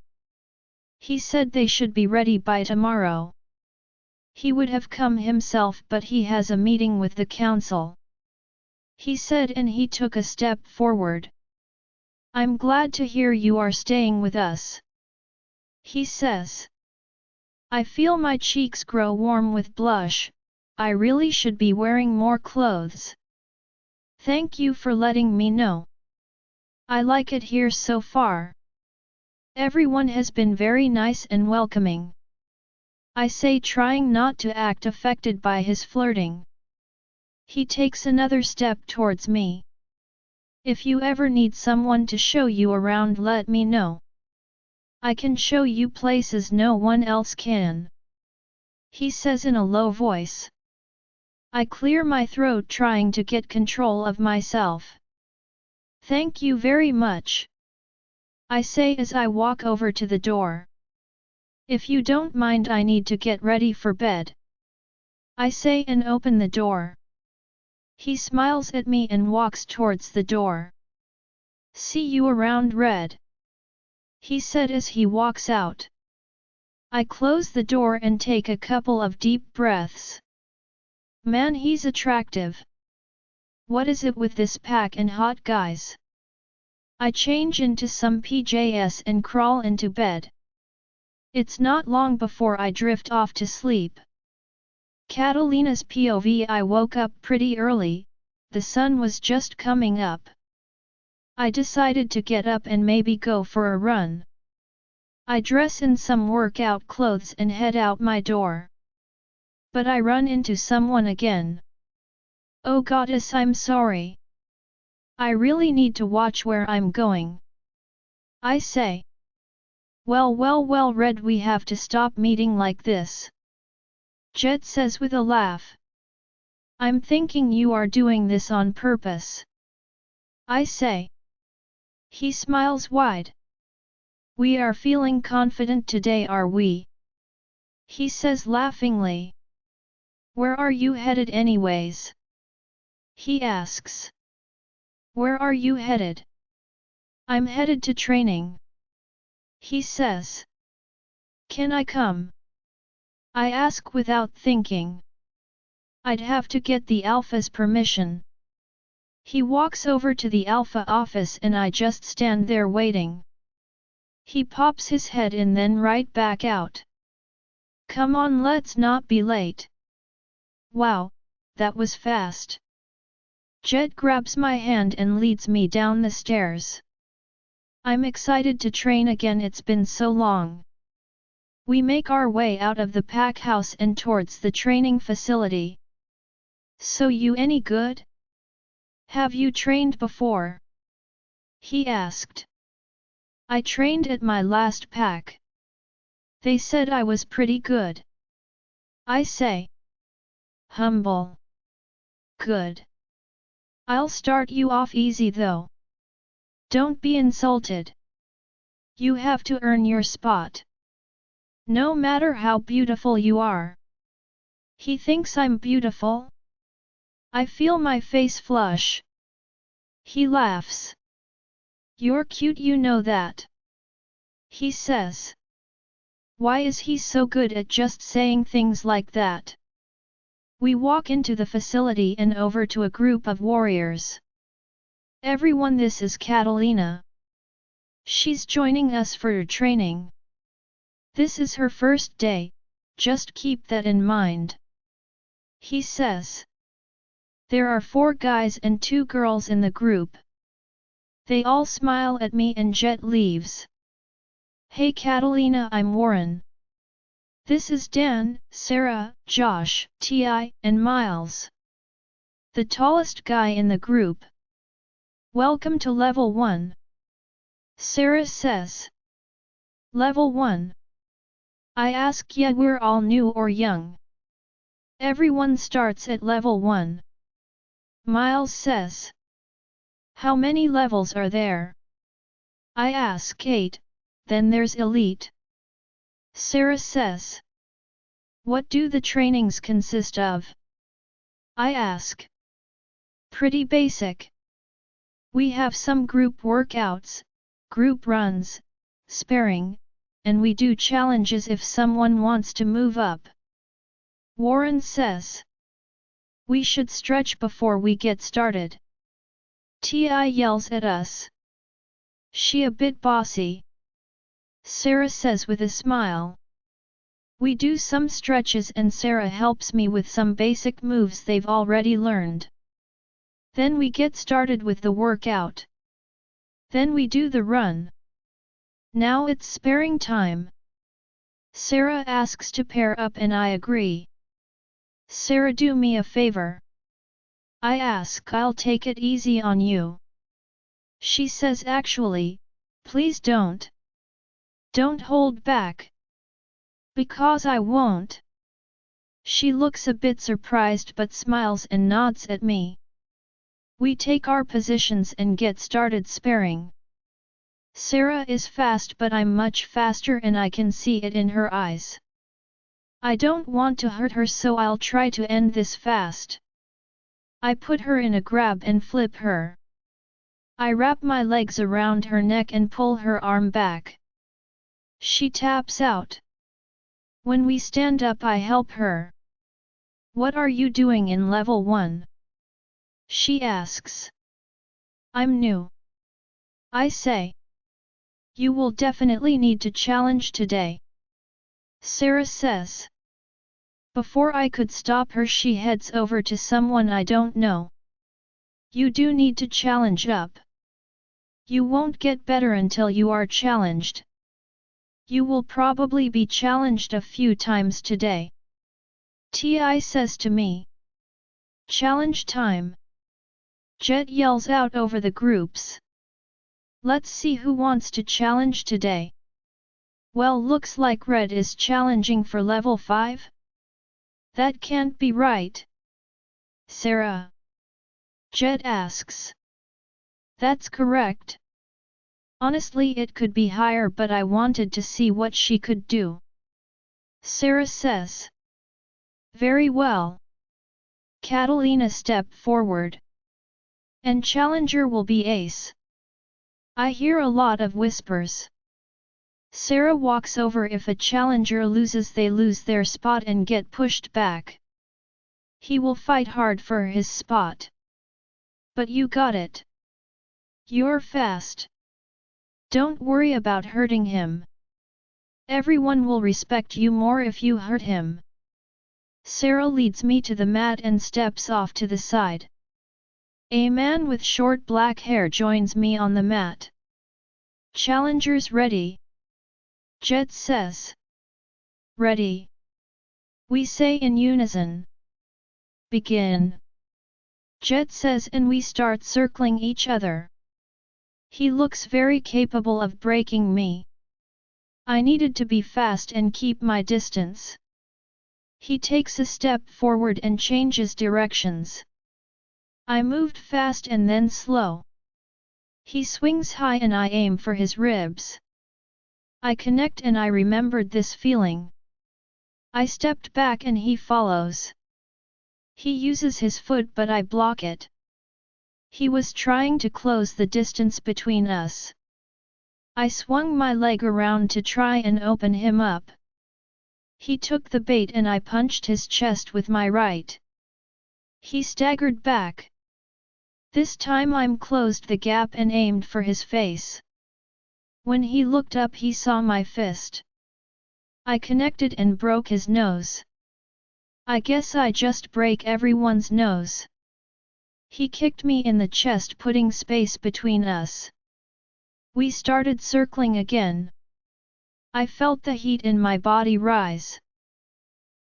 He said they should be ready by tomorrow. He would have come himself, but he has a meeting with the council. He said, and he took a step forward. I'm glad to hear you are staying with us. He says. I feel my cheeks grow warm with blush. I really should be wearing more clothes. Thank you for letting me know. I like it here so far. Everyone has been very nice and welcoming. I say, trying not to act affected by his flirting. He takes another step towards me. If you ever need someone to show you around, let me know. I can show you places no one else can," he says in a low voice. I clear my throat, trying to get control of myself. "Thank you very much," I say as I walk over to the door. "If you don't mind, I need to get ready for bed," I say and open the door. He smiles at me and walks towards the door. "See you around, Red," he said as he walks out. I close the door and take a couple of deep breaths. Man, he's attractive. What is it with this pack and hot guys? I change into some PJs and crawl into bed. It's not long before I drift off to sleep. Catalina's POV. I woke up pretty early, the sun was just coming up. I decided to get up and maybe go for a run. I dress in some workout clothes and head out my door. But I run into someone again. "Oh goddess, I'm sorry. I really need to watch where I'm going," I say. Well, Red, we have to stop meeting like this," Jet says with a laugh. "I'm thinking you are doing this on purpose," I say. He smiles wide. "We are feeling confident today, are we?" he says laughingly. "Where are you headed anyways?" he asks. "Where are you headed?" "I'm headed to training," he says. "Can I come?" I ask without thinking. "I'd have to get the Alpha's permission." He walks over to the Alpha office and I just stand there waiting. He pops his head in, then right back out. "Come on, let's not be late." Wow, that was fast. Jet grabs my hand and leads me down the stairs. I'm excited to train again, it's been so long. We make our way out of the pack house and towards the training facility. "So you any good? Have you trained before?" he asked. "I trained at my last pack. They said I was pretty good," I say. Humble. Good. "I'll start you off easy though. Don't be insulted. You have to earn your spot. No matter how beautiful you are." He thinks I'm beautiful? I feel my face flush. He laughs. "You're cute, you know that," he says. Why is he so good at just saying things like that? We walk into the facility and over to a group of warriors. "Everyone, this is Catalina. She's joining us for her training. This is her first day, just keep that in mind," he says. There are 4 guys and 2 girls in the group. They all smile at me and Jet leaves. "Hey Catalina, I'm Warren. This is Dan, Sarah, Josh, T.I., and Miles. The tallest guy in the group. Welcome to Level 1. Sarah says. "Level 1? I ask, yeah, we're all new or young. Everyone starts at Level 1. Miles says. "How many levels are there?" I ask. 8, then there's Elite. Sarah says. "What do the trainings consist of?" I ask. "Pretty basic. We have some group workouts, group runs, sparring, and we do challenges if someone wants to move up." Warren says. "We should stretch before we get started." T.I. yells at us. "She a bit bossy," Sarah says with a smile. We do some stretches and Sarah helps me with some basic moves they've already learned. Then we get started with the workout. Then we do the run. Now it's sparring time. Sarah asks to pair up and I agree. "Sarah, do me a favor." I ask. "I'll take it easy on you. She says actually, please don't. Don't hold back. Because I won't. She looks a bit surprised but smiles and nods at me. We take our positions and get started sparring. Sarah is fast but I'm much faster and I can see it in her eyes. I don't want to hurt her so I'll try to end this fast. I put her in a grab and flip her. I wrap my legs around her neck and pull her arm back. She taps out. When we stand up I help her. What are you doing in level 1? She asks. I'm new. I say. You will definitely need to challenge today. Sarah says. Before I could stop her she heads over to someone I don't know. You do need to challenge up. You won't get better until you are challenged. You will probably be challenged a few times today. Ti says to me. Challenge time. Jet yells out over the groups. Let's see who wants to challenge today. Well, looks like Red is challenging for level 5? That can't be right. Sarah. Jet asks. That's correct. Honestly it could be higher but I wanted to see what she could do. Sarah says. Very well. Catalina stepped forward. And challenger will be Ace. I hear a lot of whispers. Sarah walks over. If a challenger loses they lose their spot and get pushed back. He will fight hard for his spot. But you got it. You're fast. Don't worry about hurting him. Everyone will respect you more if you hurt him. Sarah leads me to the mat and steps off to the side. A man with short black hair joins me on the mat. Challengers ready? Jet says. Ready. We say in unison. Begin. Jet says and we start circling each other. He looks very capable of breaking me. I needed to be fast and keep my distance. He takes a step forward and changes directions. I moved fast and then slow. He swings high and I aim for his ribs. I connect and I remembered this feeling. I stepped back and he follows. He uses his foot but I block it. He was trying to close the distance between us. I swung my leg around to try and open him up. He took the bait and I punched his chest with my right. He staggered back. This time I closed the gap and aimed for his face. When he looked up he saw my fist. I connected and broke his nose. I guess I just break everyone's nose. He kicked me in the chest, putting space between us. We started circling again. I felt the heat in my body rise.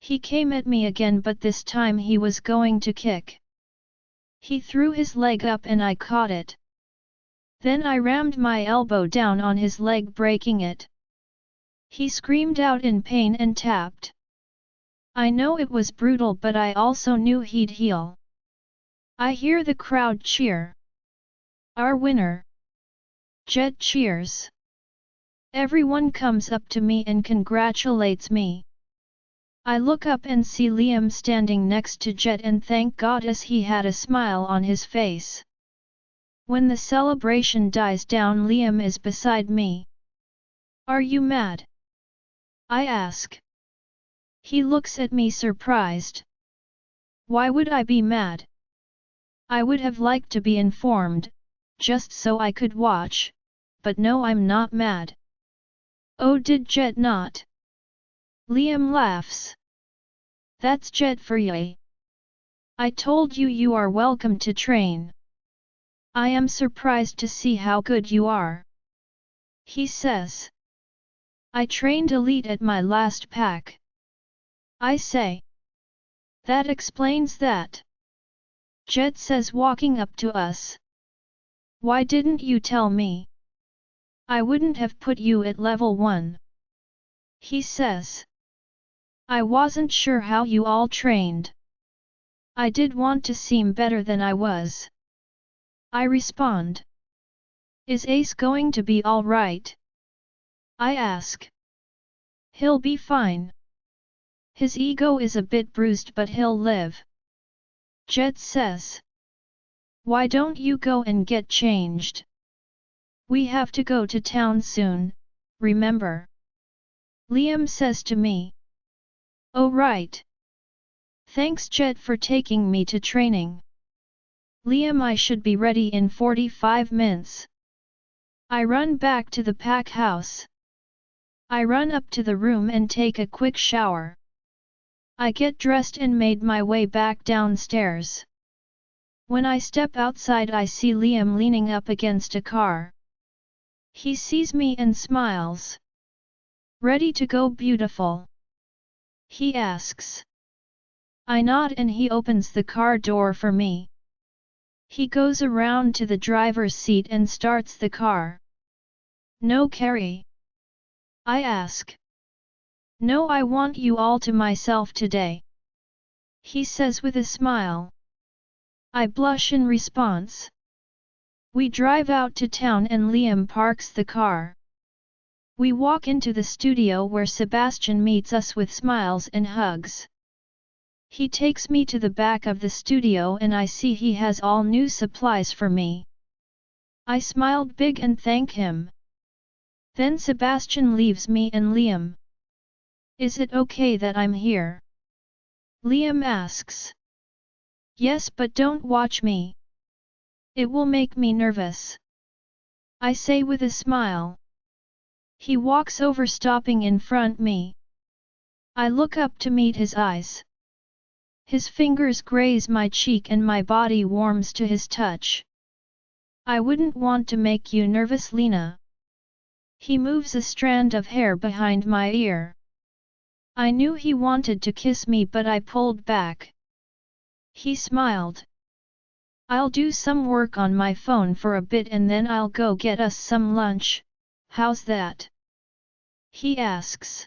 He came at me again but this time he was going to kick. He threw his leg up and I caught it. Then I rammed my elbow down on his leg, breaking it. He screamed out in pain and tapped. I know it was brutal but I also knew he'd heal. I hear the crowd cheer. Our winner! Jet cheers. Everyone comes up to me and congratulates me. I look up and see Liam standing next to Jet and thank goddess he had a smile on his face. When the celebration dies down Liam is beside me. Are you mad? I ask. He looks at me surprised. Why would I be mad? I would have liked to be informed, just so I could watch, but no, I'm not mad. Oh, did Jet not? Liam laughs. That's Jet for you. I told you you are welcome to train. I am surprised to see how good you are. He says. I trained elite at my last pack. I say. That explains that. Jet says, walking up to us. Why didn't you tell me? I wouldn't have put you at level 1. He says. I wasn't sure how you all trained. I did want to seem better than I was. I respond. Is Ace going to be alright? I ask. He'll be fine. His ego is a bit bruised but he'll live. Jet says. Why don't you go and get changed? We have to go to town soon, remember? Liam says to me. Oh right. Thanks Jet for taking me to training. Liam, I should be ready in 45 minutes. I run back to the pack house. I run up to the room and take a quick shower. I get dressed and made my way back downstairs. When I step outside I see Liam leaning up against a car. He sees me and smiles. Ready to go, beautiful? He asks. I nod and he opens the car door for me. He goes around to the driver's seat and starts the car. No Carrie? I ask. No, I want you all to myself today. He says with a smile. I blush in response. We drive out to town and Liam parks the car. We walk into the studio where Sebastian meets us with smiles and hugs. He takes me to the back of the studio and I see he has all new supplies for me. I smiled big and thank him. Then Sebastian leaves me and Liam. Is it okay that I'm here? Liam asks. Yes, but don't watch me. It will make me nervous. I say with a smile. He walks over, stopping in front me. I look up to meet his eyes. His fingers graze my cheek and my body warms to his touch. I wouldn't want to make you nervous, Lena. He moves a strand of hair behind my ear. I knew he wanted to kiss me but I pulled back. He smiled. I'll do some work on my phone for a bit and then I'll go get us some lunch, how's that? He asks.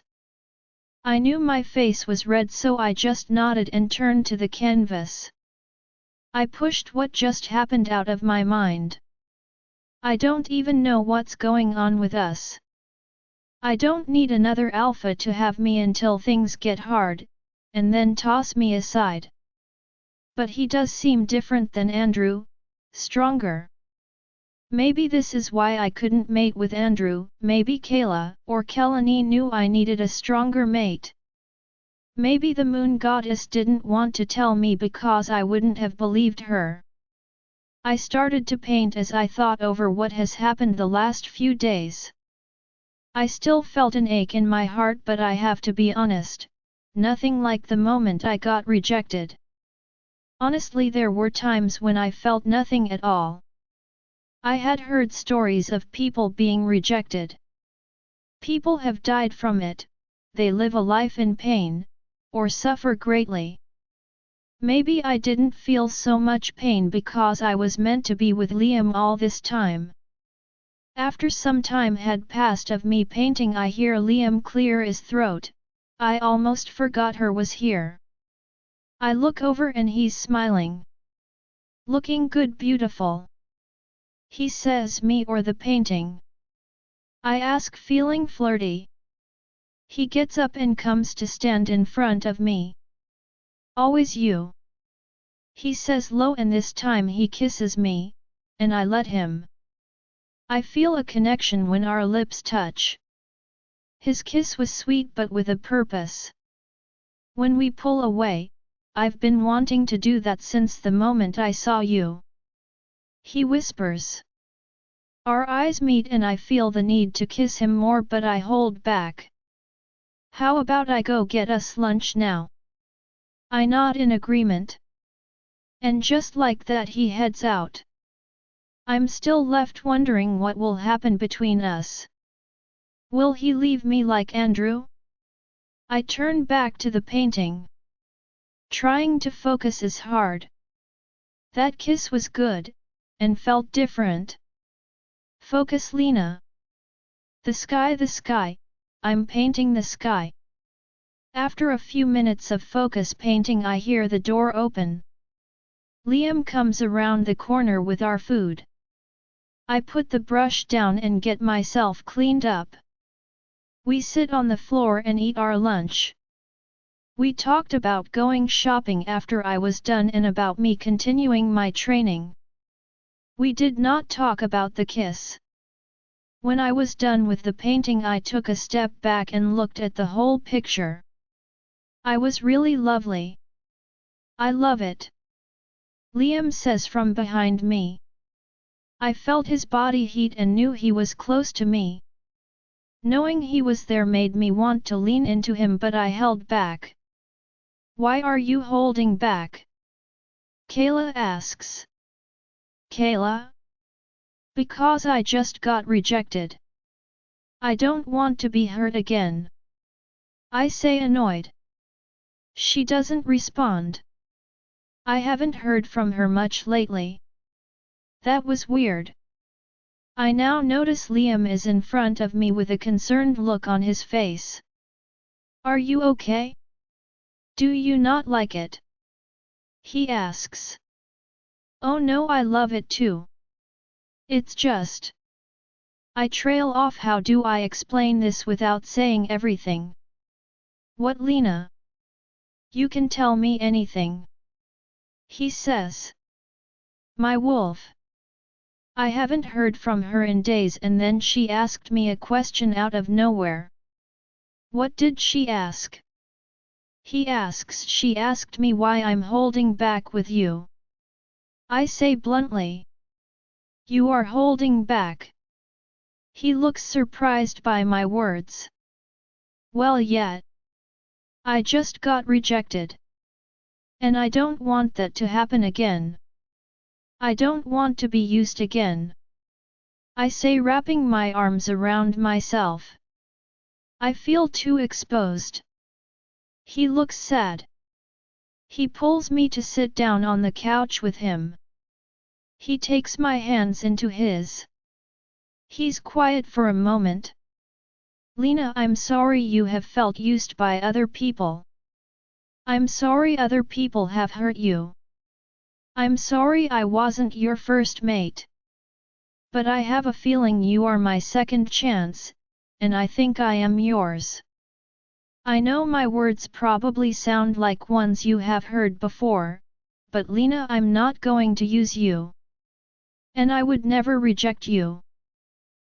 I knew my face was red so I just nodded and turned to the canvas. I pushed what just happened out of my mind. I don't even know what's going on with us. I don't need another alpha to have me until things get hard, and then toss me aside. But he does seem different than Andrew, stronger. Maybe this is why I couldn't mate with Andrew, maybe Kayla or Kelani knew I needed a stronger mate. Maybe the moon goddess didn't want to tell me because I wouldn't have believed her. I started to paint as I thought over what has happened the last few days. I still felt an ache in my heart, but I have to be honest, nothing like the moment I got rejected. Honestly, there were times when I felt nothing at all. I had heard stories of people being rejected. People have died from it, they live a life in pain, or suffer greatly. Maybe I didn't feel so much pain because I was meant to be with Liam all this time. After some time had passed of me painting, I hear Liam clear his throat. I almost forgot her was here. I look over and he's smiling. Looking good, beautiful. He says, me or the painting? I ask, feeling flirty. He gets up and comes to stand in front of me. Always you. He says low, and this time he kisses me, and I let him. I feel a connection when our lips touch. His kiss was sweet but with a purpose. When we pull away, I've been wanting to do that since the moment I saw you. He whispers. Our eyes meet and I feel the need to kiss him more, but I hold back. How about I go get us lunch now? I nod in agreement. And just like that he heads out. I'm still left wondering what will happen between us. Will he leave me like Andrew? I turn back to the painting. Trying to focus is hard. That kiss was good, and felt different. Focus Lena. The sky, I'm painting the sky. After a few minutes of focus painting I hear the door open. Liam comes around the corner with our food. I put the brush down and get myself cleaned up. We sit on the floor and eat our lunch. We talked about going shopping after I was done and about me continuing my training. We did not talk about the kiss. When I was done with the painting I took a step back and looked at the whole picture. I was really lovely. I love it. Liam says from behind me. I felt his body heat and knew he was close to me. Knowing he was there made me want to lean into him but I held back. Why are you holding back? Kayla asks. Kayla? Because I just got rejected. I don't want to be hurt again. I say annoyed. She doesn't respond. I haven't heard from her much lately. That was weird. I now notice Liam is in front of me with a concerned look on his face. Are you okay? Do you not like it? He asks. Oh no, I love it too. It's just. I trail off. How do I explain this without saying everything? What Lena? You can tell me anything. He says. My wolf. I haven't heard from her in days and then she asked me a question out of nowhere. What did she ask? He asks. She asked me why I'm holding back with you. I say bluntly. You are holding back. He looks surprised by my words. Well, yet. I just got rejected. And I don't want that to happen again. I don't want to be used again. I say, wrapping my arms around myself. I feel too exposed. He looks sad. He pulls me to sit down on the couch with him. He takes my hands into his. He's quiet for a moment. Lena, I'm sorry you have felt used by other people. I'm sorry other people have hurt you. I'm sorry I wasn't your first mate. But I have a feeling you are my second chance, and I think I am yours. I know my words probably sound like ones you have heard before, but Lena, I'm not going to use you. And I would never reject you.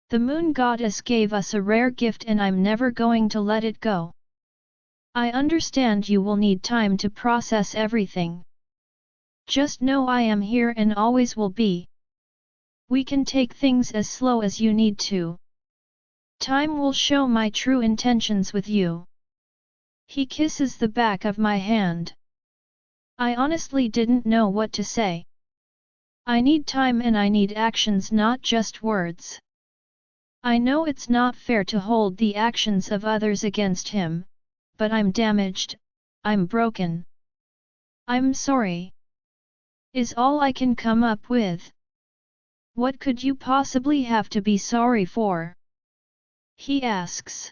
The moon goddess gave us a rare gift and I'm never going to let it go. I understand you will need time to process everything. Just know I am here and always will be. We can take things as slow as you need to. Time will show my true intentions with you. He kisses the back of my hand. I honestly didn't know what to say. I need time and I need actions, not just words. I know it's not fair to hold the actions of others against him, but I'm damaged, I'm broken. I'm sorry. Is all I can come up with. What could you possibly have to be sorry for? He asks.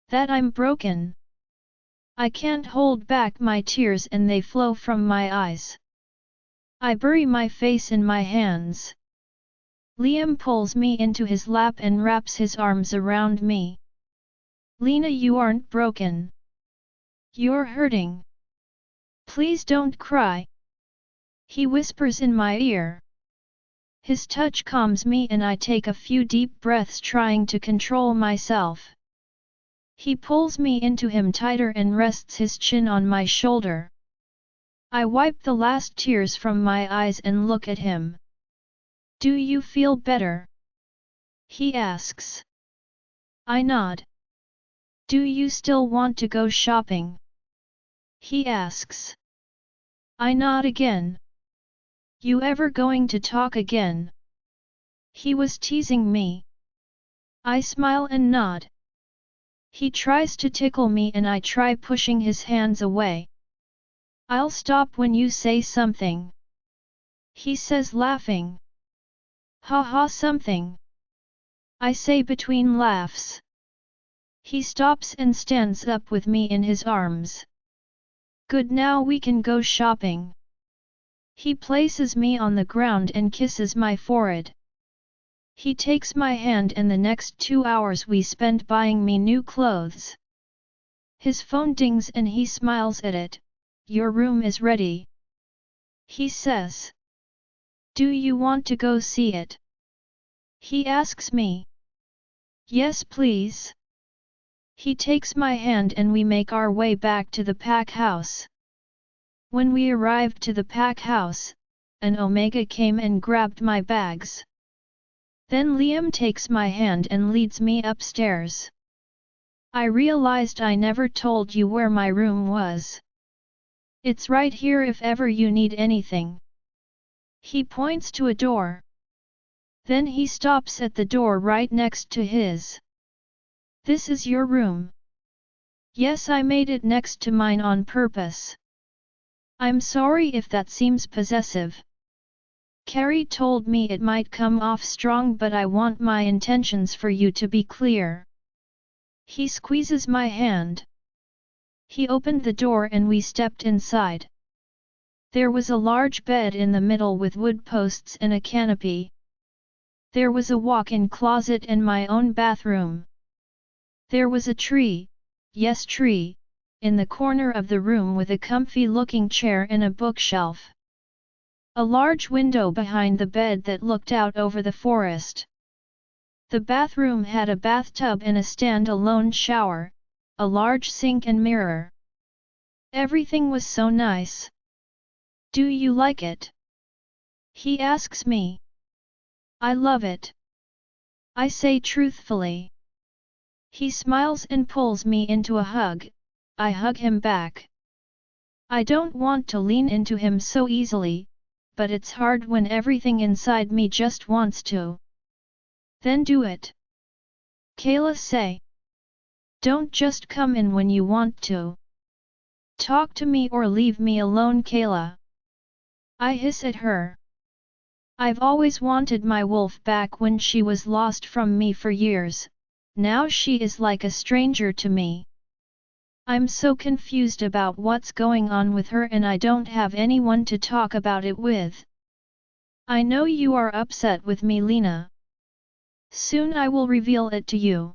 That I'm broken. I can't hold back my tears and they flow from my eyes. I bury my face in my hands. Liam pulls me into his lap and wraps his arms around me. Lena, you aren't broken. You're hurting. Please don't cry. He whispers in my ear. His touch calms me and I take a few deep breaths trying to control myself. He pulls me into him tighter and rests his chin on my shoulder. I wipe the last tears from my eyes and look at him. Do you feel better? He asks. I nod. Do you still want to go shopping? He asks. I nod again. You ever going to talk again? He was teasing me. I smile and nod. He tries to tickle me and I try pushing his hands away. I'll stop when you say something. He says, laughing. Ha ha, something. I say between laughs. He stops and stands up with me in his arms. Good, now we can go shopping. He places me on the ground and kisses my forehead. He takes my hand and the next 2 hours we spend buying me new clothes. His phone dings and he smiles at it. Your room is ready. He says. Do you want to go see it? He asks me. Yes, please. He takes my hand and we make our way back to the pack house. When we arrived to the pack house, an Omega came and grabbed my bags. Then Liam takes my hand and leads me upstairs. I realized I never told you where my room was. It's right here if ever you need anything. He points to a door. Then he stops at the door right next to his. This is your room. Yes, I made it next to mine on purpose. I'm sorry if that seems possessive. Carrie told me it might come off strong, but I want my intentions for you to be clear. He squeezes my hand. He opened the door and we stepped inside. There was a large bed in the middle with wood posts and a canopy. There was a walk-in closet and my own bathroom. There was a tree, yes tree, in the corner of the room with a comfy-looking chair and a bookshelf. A large window behind the bed that looked out over the forest. The bathroom had a bathtub and a stand-alone shower, a large sink and mirror. Everything was so nice. Do you like it? He asks me. I love it. I say truthfully. He smiles and pulls me into a hug. I hug him back. I don't want to lean into him so easily, but it's hard when everything inside me just wants to. Then do it. Kayla say. Don't just come in when you want to. Talk to me or leave me alone, Kayla. I hiss at her. I've always wanted my wolf back when she was lost from me for years, now she is like a stranger to me. I'm so confused about what's going on with her and I don't have anyone to talk about it with. I know you are upset with me, Lena. Soon I will reveal it to you.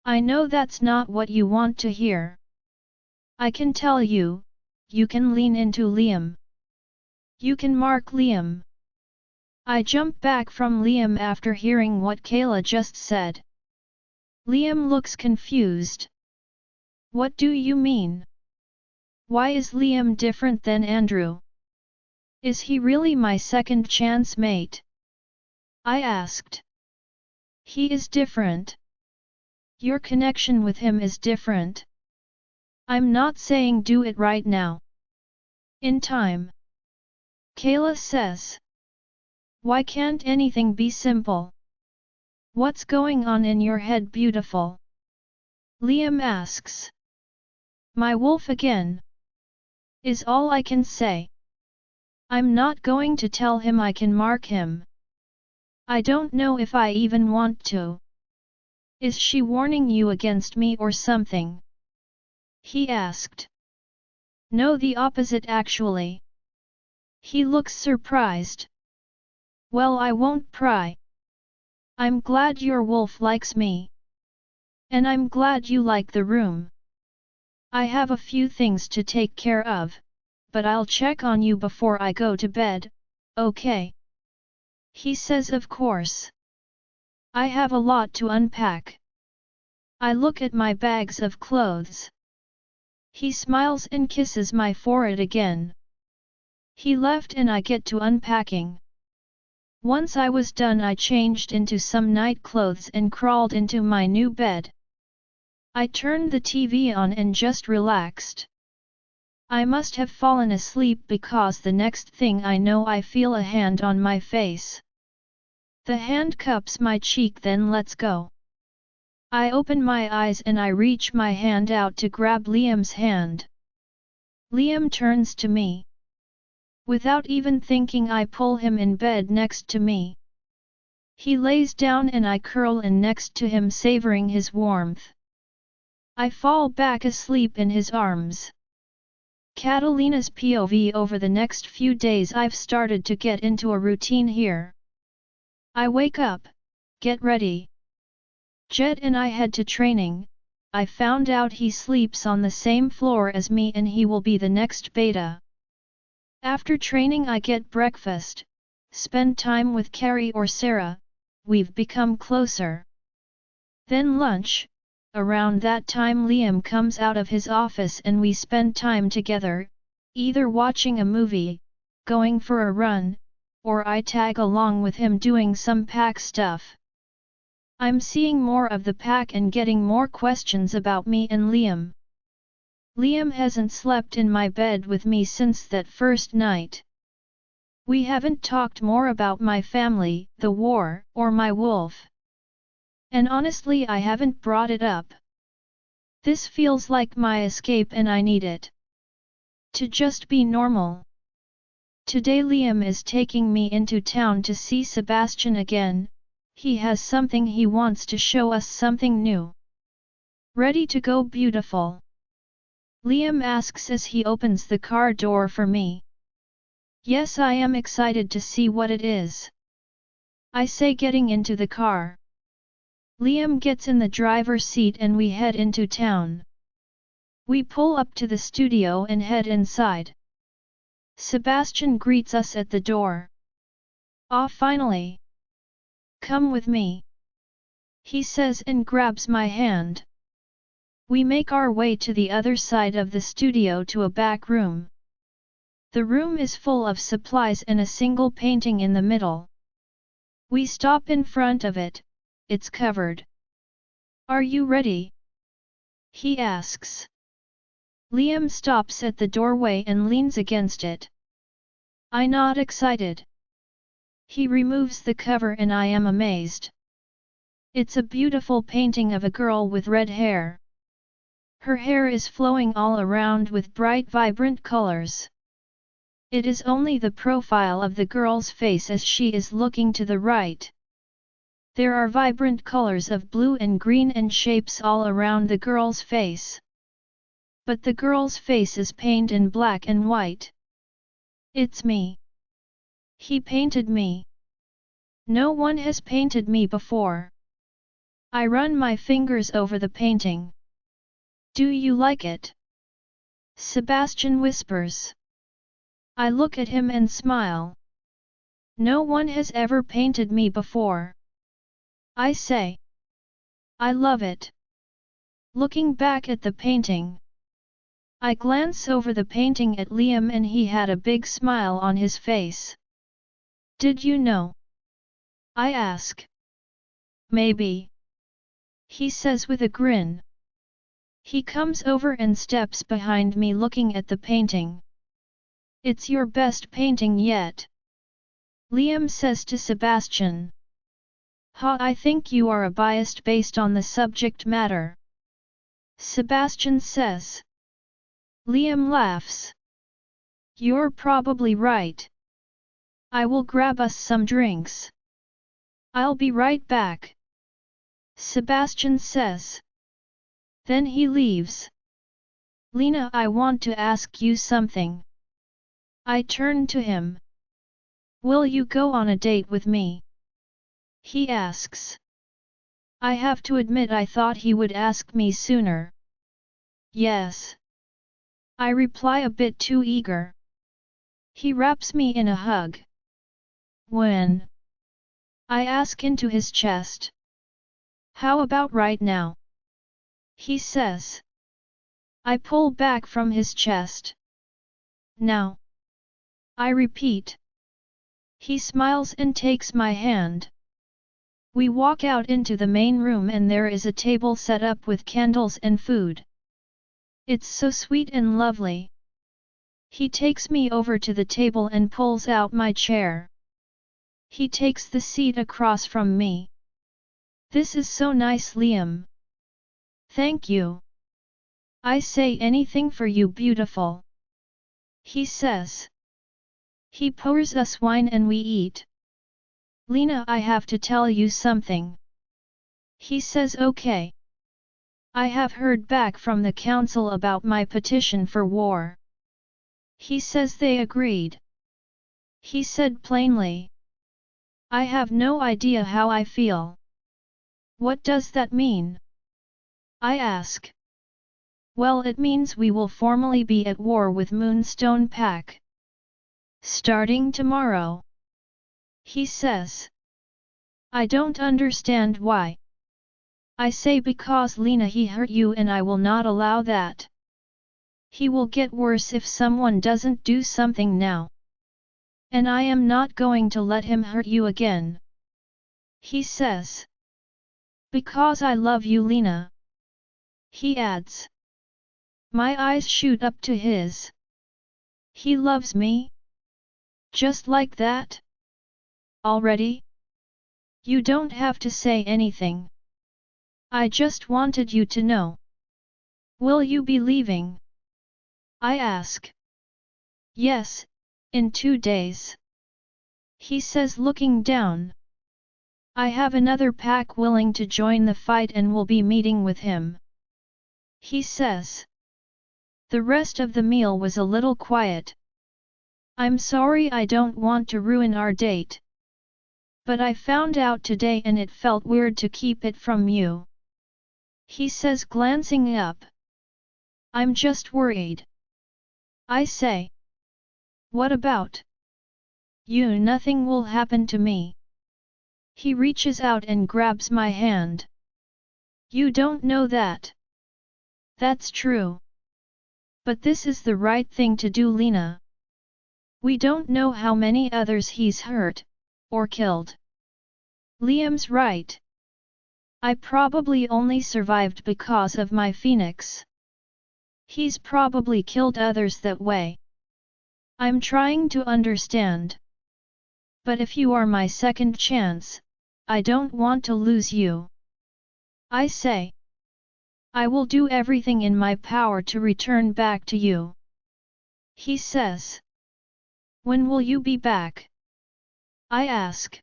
I know that's not what you want to hear. I can tell you, you can lean into Liam. You can mark Liam. I jump back from Liam after hearing what Kayla just said. Liam looks confused. What do you mean? Why is Liam different than Andrew? Is he really my second chance mate? I asked. He is different. Your connection with him is different. I'm not saying do it right now. In time. Kayla says. Why can't anything be simple? What's going on in your head, beautiful? Liam asks. My wolf again. Is all I can say. I'm not going to tell him I can mark him. I don't know if I even want to. Is she warning you against me or something? He asked. No, the opposite actually. He looks surprised. Well, I won't pry. I'm glad your wolf likes me. And I'm glad you like the room. I have a few things to take care of, but I'll check on you before I go to bed, okay? He says of course. I have a lot to unpack. I look at my bags of clothes. He smiles and kisses my forehead again. He left and I get to unpacking. Once I was done, I changed into some night clothes and crawled into my new bed. I turned the TV on and just relaxed. I must have fallen asleep because the next thing I know I feel a hand on my face. The hand cups my cheek, then lets go. I open my eyes and I reach my hand out to grab Liam's hand. Liam turns to me. Without even thinking, I pull him in bed next to me. He lays down and I curl in next to him, savoring his warmth. I fall back asleep in his arms. Catalina's POV. Over the next few days I've started to get into a routine here. I wake up, get ready. Jet and I head to training. I found out he sleeps on the same floor as me and he will be the next beta. After training I get breakfast, spend time with Carrie or Sarah, we've become closer. Then lunch, around that time Liam comes out of his office and we spend time together, either watching a movie, going for a run, or I tag along with him doing some pack stuff. I'm seeing more of the pack and getting more questions about me and Liam. Liam hasn't slept in my bed with me since that first night. We haven't talked more about my family, the war, or my wolf. And honestly I haven't brought it up. This feels like my escape and I need it. To just be normal. Today Liam is taking me into town to see Sebastian again. He has something he wants to show us, something new. Ready to go, beautiful? Liam asks as he opens the car door for me. Yes, I am excited to see what it is. I say, getting into the car. Liam gets in the driver's seat and we head into town. We pull up to the studio and head inside. Sebastian greets us at the door. Ah, finally! Come with me, he says and grabs my hand. We make our way to the other side of the studio to a back room. The room is full of supplies and a single painting in the middle. We stop in front of it, it's covered. Are you ready? He asks. Liam stops at the doorway and leans against it. I nod, excited. He removes the cover and I am amazed. It's a beautiful painting of a girl with red hair. Her hair is flowing all around with bright, vibrant colors. It is only the profile of the girl's face as she is looking to the right. There are vibrant colors of blue and green and shapes all around the girl's face. But the girl's face is painted in black and white. It's me. He painted me. No one has painted me before. I run my fingers over the painting. Do you like it? Sebastian whispers. I look at him and smile. No one has ever painted me before. I say. I love it. Looking back at the painting. I glance over the painting at Liam and he had a big smile on his face. Did you know? I ask. Maybe. He says with a grin. He comes over and steps behind me looking at the painting. It's your best painting yet. Liam says to Sebastian. Ha, I think you are biased based on the subject matter. Sebastian says. Liam laughs. You're probably right. I will grab us some drinks. I'll be right back. Sebastian says. Then he leaves. Lena, I want to ask you something. I turn to him. Will you go on a date with me? He asks. I have to admit I thought he would ask me sooner. Yes. I reply, a bit too eager. He wraps me in a hug. When? I ask into his chest. How about right now? He says. I pull back from his chest. Now. I repeat. He smiles and takes my hand. We walk out into the main room and there is a table set up with candles and food. It's so sweet and lovely. He takes me over to the table and pulls out my chair. He takes the seat across from me. This is so nice, Liam. Thank you. I say, anything for you, beautiful. He says. He pours us wine and we eat. Lena, I have to tell you something. He says okay. I have heard back from the council about my petition for war. He says they agreed. He said plainly. I have no idea how I feel. What does that mean? I ask. Well, it means we will formally be at war with Moonstone Pack. Starting tomorrow. He says. I don't understand why. I say because Lena, he hurt you and I will not allow that. He will get worse if someone doesn't do something now. And I am not going to let him hurt you again. He says. Because I love you, Lena. He adds. My eyes shoot up to his. He loves me? Just like that? Already? You don't have to say anything. I just wanted you to know. Will you be leaving? I ask. Yes, in 2 days. He says, looking down. I have another pack willing to join the fight and will be meeting with him. He says. The rest of the meal was a little quiet. I'm sorry, I don't want to ruin our date. But I found out today and it felt weird to keep it from you. He says, glancing up. I'm just worried. I say. What about? You, nothing will happen to me. He reaches out and grabs my hand. You don't know that. That's true. But this is the right thing to do, Lena. We don't know how many others he's hurt, or killed. Liam's right. I probably only survived because of my phoenix. He's probably killed others that way. I'm trying to understand. But if you are my second chance, I don't want to lose you. I say. I will do everything in my power to return back to you. He says. When will you be back? I ask.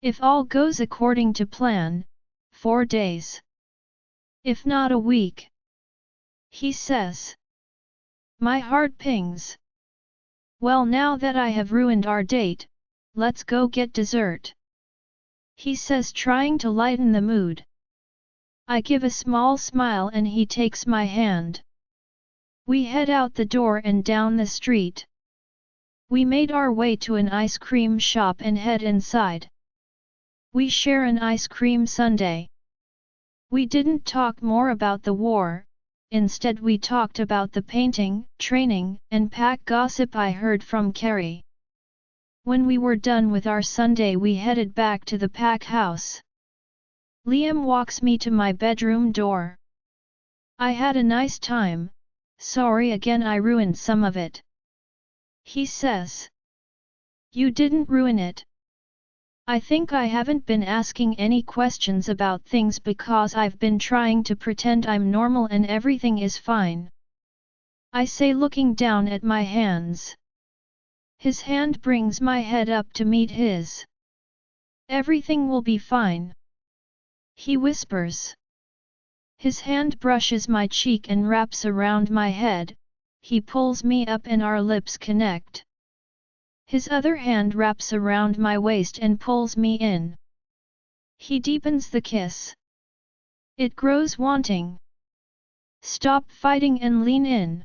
If all goes according to plan, 4 days. If not a week. He says. My heart pings. Well, now that I have ruined our date, let's go get dessert. He says, trying to lighten the mood. I give a small smile and he takes my hand. We head out the door and down the street. We made our way to an ice cream shop and head inside. We share an ice cream sundae. We didn't talk more about the war, instead we talked about the painting, training, and pack gossip I heard from Carrie. When we were done with our sundae, we headed back to the pack house. Liam walks me to my bedroom door. I had a nice time, sorry again I ruined some of it. He says. You didn't ruin it. I think I haven't been asking any questions about things because I've been trying to pretend I'm normal and everything is fine. I say, looking down at my hands. His hand brings my head up to meet his. Everything will be fine. He whispers. His hand brushes my cheek and wraps around my head, he pulls me up and our lips connect. His other hand wraps around my waist and pulls me in. He deepens the kiss. It grows wanting. Stop fighting and lean in.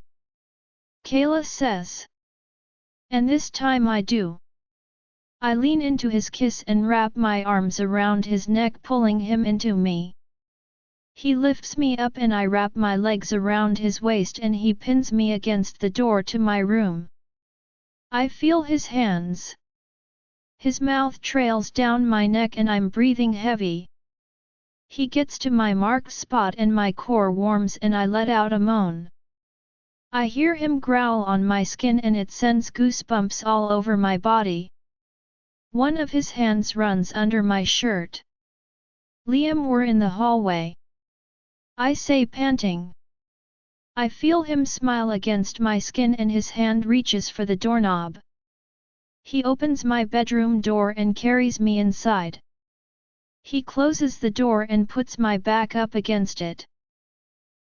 Kayla says. And this time I do. I lean into his kiss and wrap my arms around his neck, pulling him into me. He lifts me up and I wrap my legs around his waist and he pins me against the door to my room. I feel his hands. His mouth trails down my neck and I'm breathing heavy. He gets to my marked spot and my core warms and I let out a moan. I hear him growl on my skin and it sends goosebumps all over my body. One of his hands runs under my shirt. Liam, we're in the hallway. I say, panting. I feel him smile against my skin and his hand reaches for the doorknob. He opens my bedroom door and carries me inside. He closes the door and puts my back up against it.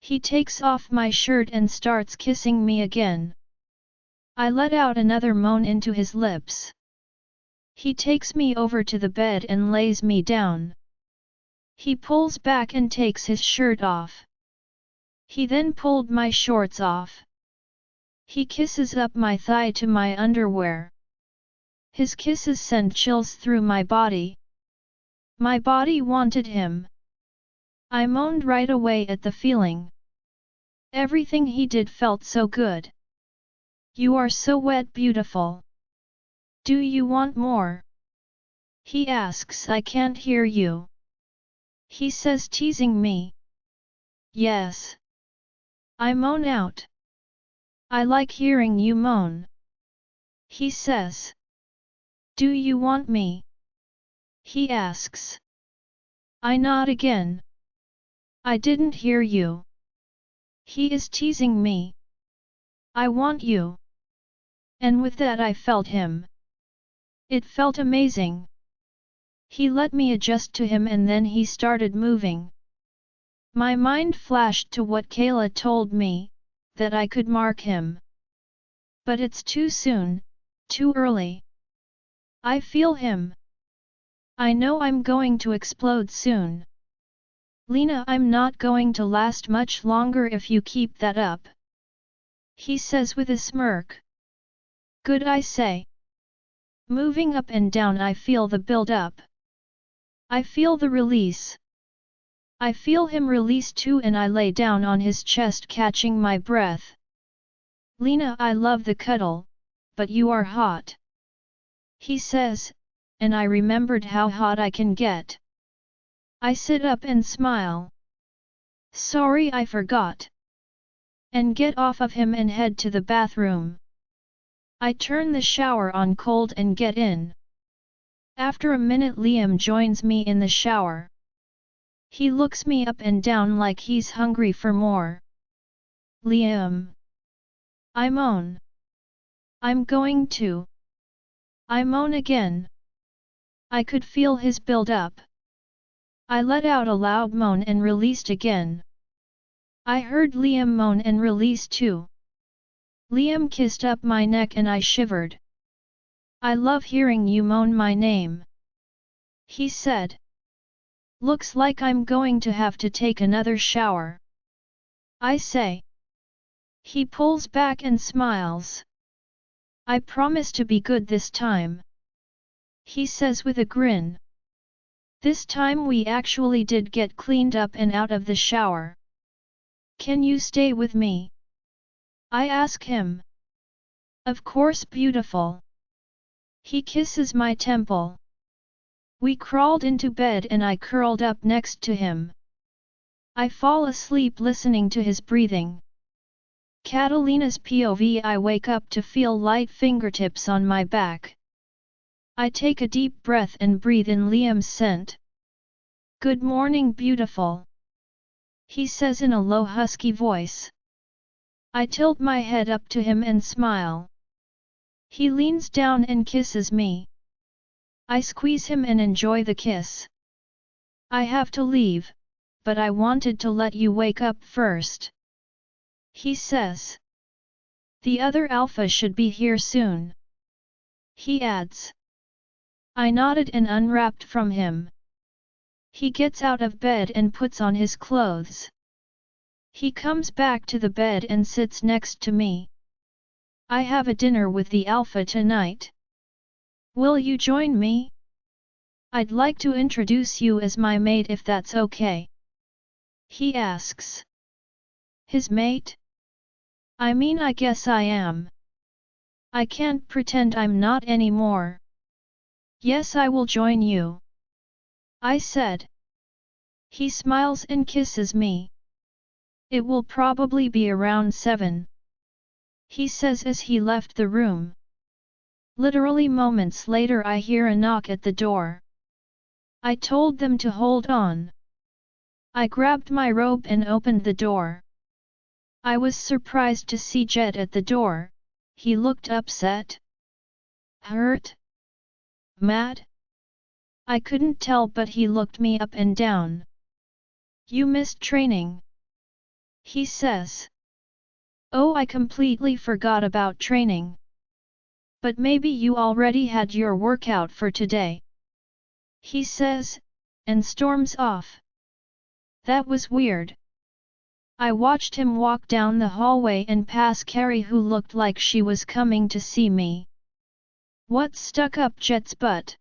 He takes off my shirt and starts kissing me again. I let out another moan into his lips. He takes me over to the bed and lays me down. He pulls back and takes his shirt off. He then pulled my shorts off. He kisses up my thigh to my underwear. His kisses send chills through my body. My body wanted him. I moaned right away at the feeling. Everything he did felt so good. You are so wet, beautiful. Do you want more? He asks. I can't hear you. He says, teasing me. Yes. I moan out. I like hearing you moan. He says. Do you want me? He asks. I nod again. I didn't hear you. He is teasing me. I want you. And with that I felt him. It felt amazing. He let me adjust to him and then he started moving. My mind flashed to what Kayla told me, that I could mark him. But it's too soon, too early. I feel him. I know I'm going to explode soon. Lena, I'm not going to last much longer if you keep that up. He says with a smirk. Good, I say. Moving up and down I feel the build-up. I feel the release. I feel him release too and I lay down on his chest catching my breath. Lena, I love the cuddle, but you are hot. He says, and I remembered how hot I can get. I sit up and smile. Sorry, I forgot. And get off of him and head to the bathroom. I turn the shower on cold and get in. After a minute Liam joins me in the shower. He looks me up and down like he's hungry for more. Liam. I moan. I'm going to. I moan again. I could feel his build-up. I let out a loud moan and released again. I heard Liam moan and release too. Liam kissed up my neck and I shivered. I love hearing you moan my name. He said. Looks like I'm going to have to take another shower. I say. He pulls back and smiles. I promise to be good this time. He says with a grin. This time we actually did get cleaned up and out of the shower. Can you stay with me? I ask him. Of course, beautiful. He kisses my temple. We crawled into bed and I curled up next to him. I fall asleep listening to his breathing. Catalina's POV. I wake up to feel light fingertips on my back. I take a deep breath and breathe in Liam's scent. Good morning, beautiful. He says in a low husky voice. I tilt my head up to him and smile. He leans down and kisses me. I squeeze him and enjoy the kiss. I have to leave, but I wanted to let you wake up first. He says. The other alpha should be here soon. He adds. I nodded and unwrapped from him. He gets out of bed and puts on his clothes. He comes back to the bed and sits next to me. I have a dinner with the alpha tonight. Will you join me? I'd like to introduce you as my mate if that's okay. He asks. His mate? I mean, I guess I am. I can't pretend I'm not anymore. Yes, I will join you. I said. He smiles and kisses me. It will probably be around 7. He says as he left the room. Literally moments later I hear a knock at the door. I told them to hold on. I grabbed my robe and opened the door. I was surprised to see Jet at the door. He looked upset. Hurt? Mad? I couldn't tell, but he looked me up and down. You missed training, he says. Oh, I completely forgot about training. But maybe you already had your workout for today, he says, and storms off. That was weird. I watched him walk down the hallway and pass Carrie, who looked like she was coming to see me. What stuck up Jet's butt?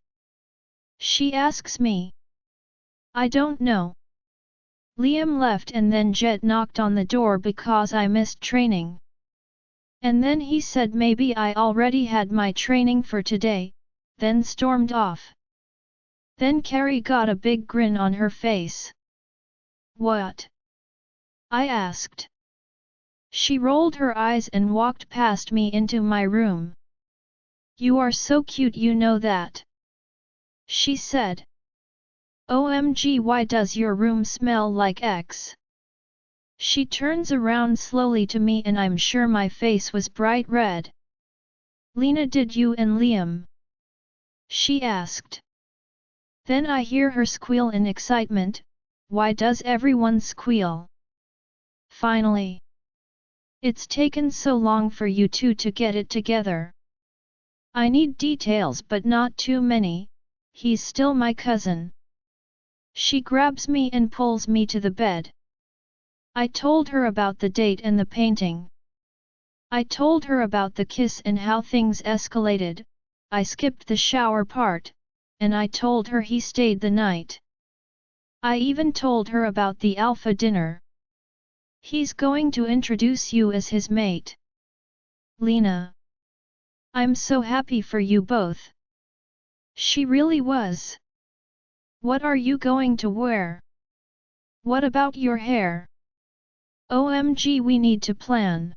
She asks me. I don't know. Liam left and then Jet knocked on the door because I missed training. And then he said maybe I already had my training for today, then stormed off. Then Carrie got a big grin on her face. What? I asked. She rolled her eyes and walked past me into my room. You are so cute, you know that, she said. OMG, why does your room smell like X? She turns around slowly to me and I'm sure my face was bright red. Lena, did you and Liam? She asked. Then I hear her squeal in excitement. Why does everyone squeal? Finally. It's taken so long for you two to get it together. I need details but not too many, he's still my cousin. She grabs me and pulls me to the bed. I told her about the date and the painting. I told her about the kiss and how things escalated. I skipped the shower part, and I told her he stayed the night. I even told her about the alpha dinner. He's going to introduce you as his mate. Lena. I'm so happy for you both. She really was. What are you going to wear? What about your hair? OMG, we need to plan.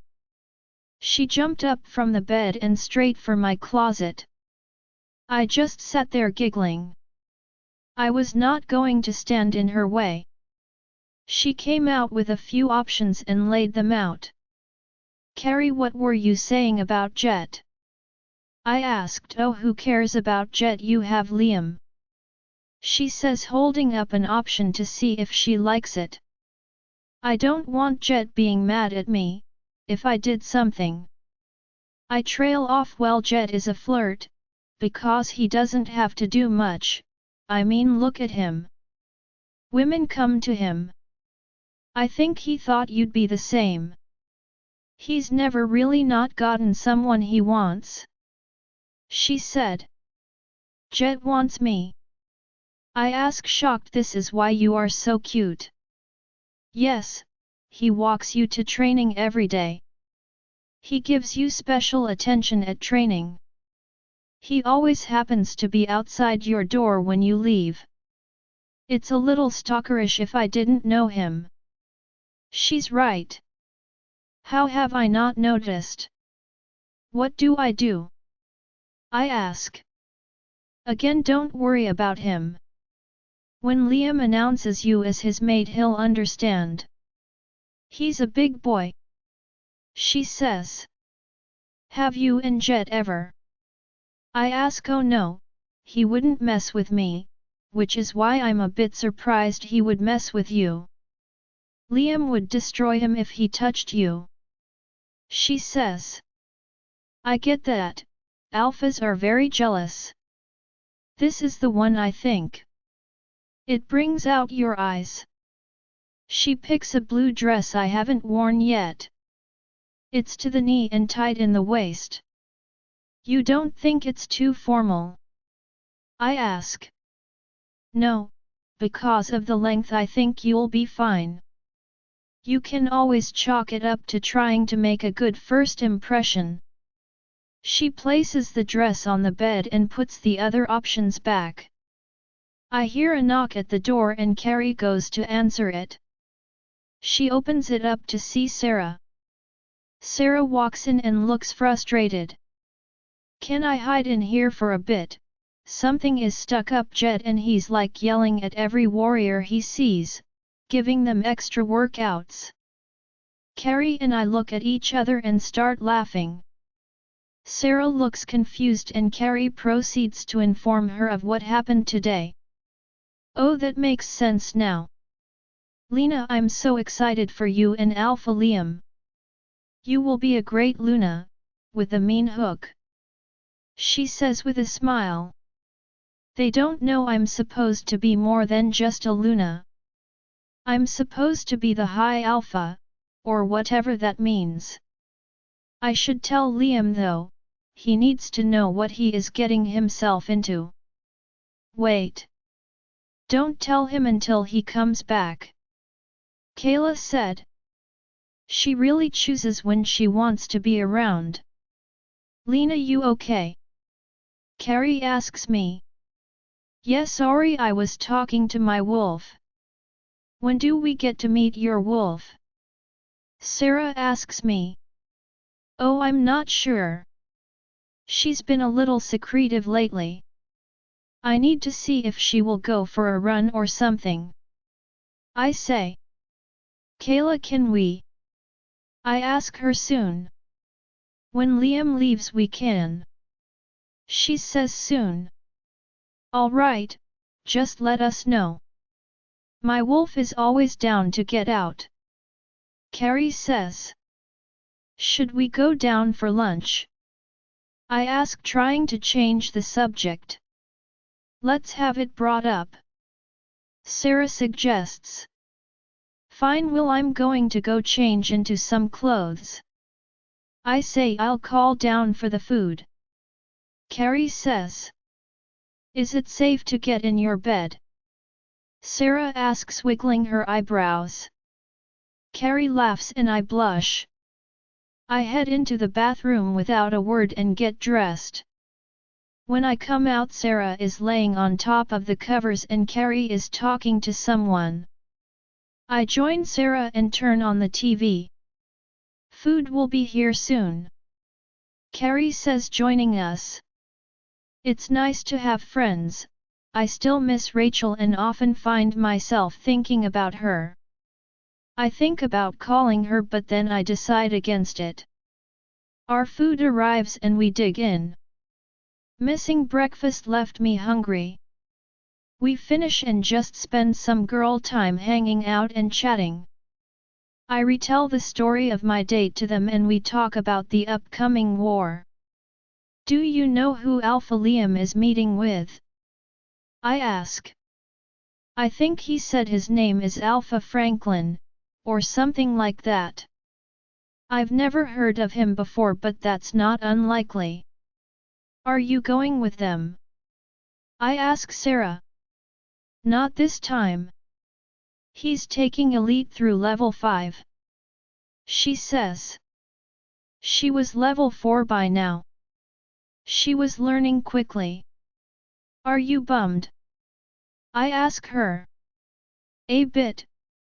She jumped up from the bed and straight for my closet. I just sat there giggling. I was not going to stand in her way. She came out with a few options and laid them out. Carrie, what were you saying about Jet? I asked. Oh, who cares about Jet, you have Liam. She says, holding up an option to see if she likes it. I don't want Jet being mad at me, if I did something. I trail off. Well, Jet is a flirt, because he doesn't have to do much, I mean look at him. Women come to him. I think he thought you'd be the same. He's never really not gotten someone he wants. She said. Jet wants me. I ask, shocked. This is why you are so cute. Yes, he walks you to training every day. He gives you special attention at training. He always happens to be outside your door when you leave. It's a little stalkerish if I didn't know him. She's right. How have I not noticed? What do I do? I ask. Again, don't worry about him. When Liam announces you as his mate, he'll understand. He's a big boy. She says. Have you and Jet ever? I ask. Oh no, he wouldn't mess with me, which is why I'm a bit surprised he would mess with you. Liam would destroy him if he touched you. She says. I get that, alphas are very jealous. This is the one, I think. It brings out your eyes. She picks a blue dress I haven't worn yet. It's to the knee and tight in the waist. You don't think it's too formal? I ask. No, because of the length I think you'll be fine. You can always chalk it up to trying to make a good first impression. She places the dress on the bed and puts the other options back. I hear a knock at the door and Carrie goes to answer it. She opens it up to see Sarah. Sarah walks in and looks frustrated. Can I hide in here for a bit? Something is stuck up Jet and he's like yelling at every warrior he sees, giving them extra workouts. Carrie and I look at each other and start laughing. Sarah looks confused and Carrie proceeds to inform her of what happened today. Oh, that makes sense now. Lena, I'm so excited for you and Alpha Liam. You will be a great Luna, with a mean hook. She says with a smile. They don't know I'm supposed to be more than just a Luna. I'm supposed to be the high Alpha, or whatever that means. I should tell Liam though, he needs to know what he is getting himself into. Wait. Don't tell him until he comes back. Kayla said. She really chooses when she wants to be around. Lena, you okay? Carrie asks me. Yes, sorry, I was talking to my wolf. When do we get to meet your wolf? Sarah asks me. Oh, I'm not sure. She's been a little secretive lately. I need to see if she will go for a run or something. I say. Kayla, can we? I ask her soon. When Liam leaves we can. She says soon. All right, just let us know. My wolf is always down to get out. Carrie says. Should we go down for lunch? I ask, trying to change the subject. Let's have it brought up. Sarah suggests. Fine, Will, I'm going to go change into some clothes. I say I'll call down for the food. Carrie says. Is it safe to get in your bed? Sarah asks, wiggling her eyebrows. Carrie laughs and I blush. I head into the bathroom without a word and get dressed. When I come out, Sarah is laying on top of the covers and Carrie is talking to someone. I join Sarah and turn on the TV. Food will be here soon. Carrie says, joining us. It's nice to have friends. I still miss Rachel and often find myself thinking about her. I think about calling her, but then I decide against it. Our food arrives and we dig in. Missing breakfast left me hungry. We finish and just spend some girl time hanging out and chatting. I retell the story of my date to them and we talk about the upcoming war. Do you know who Alpha Liam is meeting with? I ask. I think he said his name is Alpha Franklin, or something like that. I've never heard of him before, but that's not unlikely. Are you going with them? I ask Sarah. Not this time. He's taking Elite through level 5. She says. She was level 4 by now. She was learning quickly. Are you bummed? I ask her. A bit,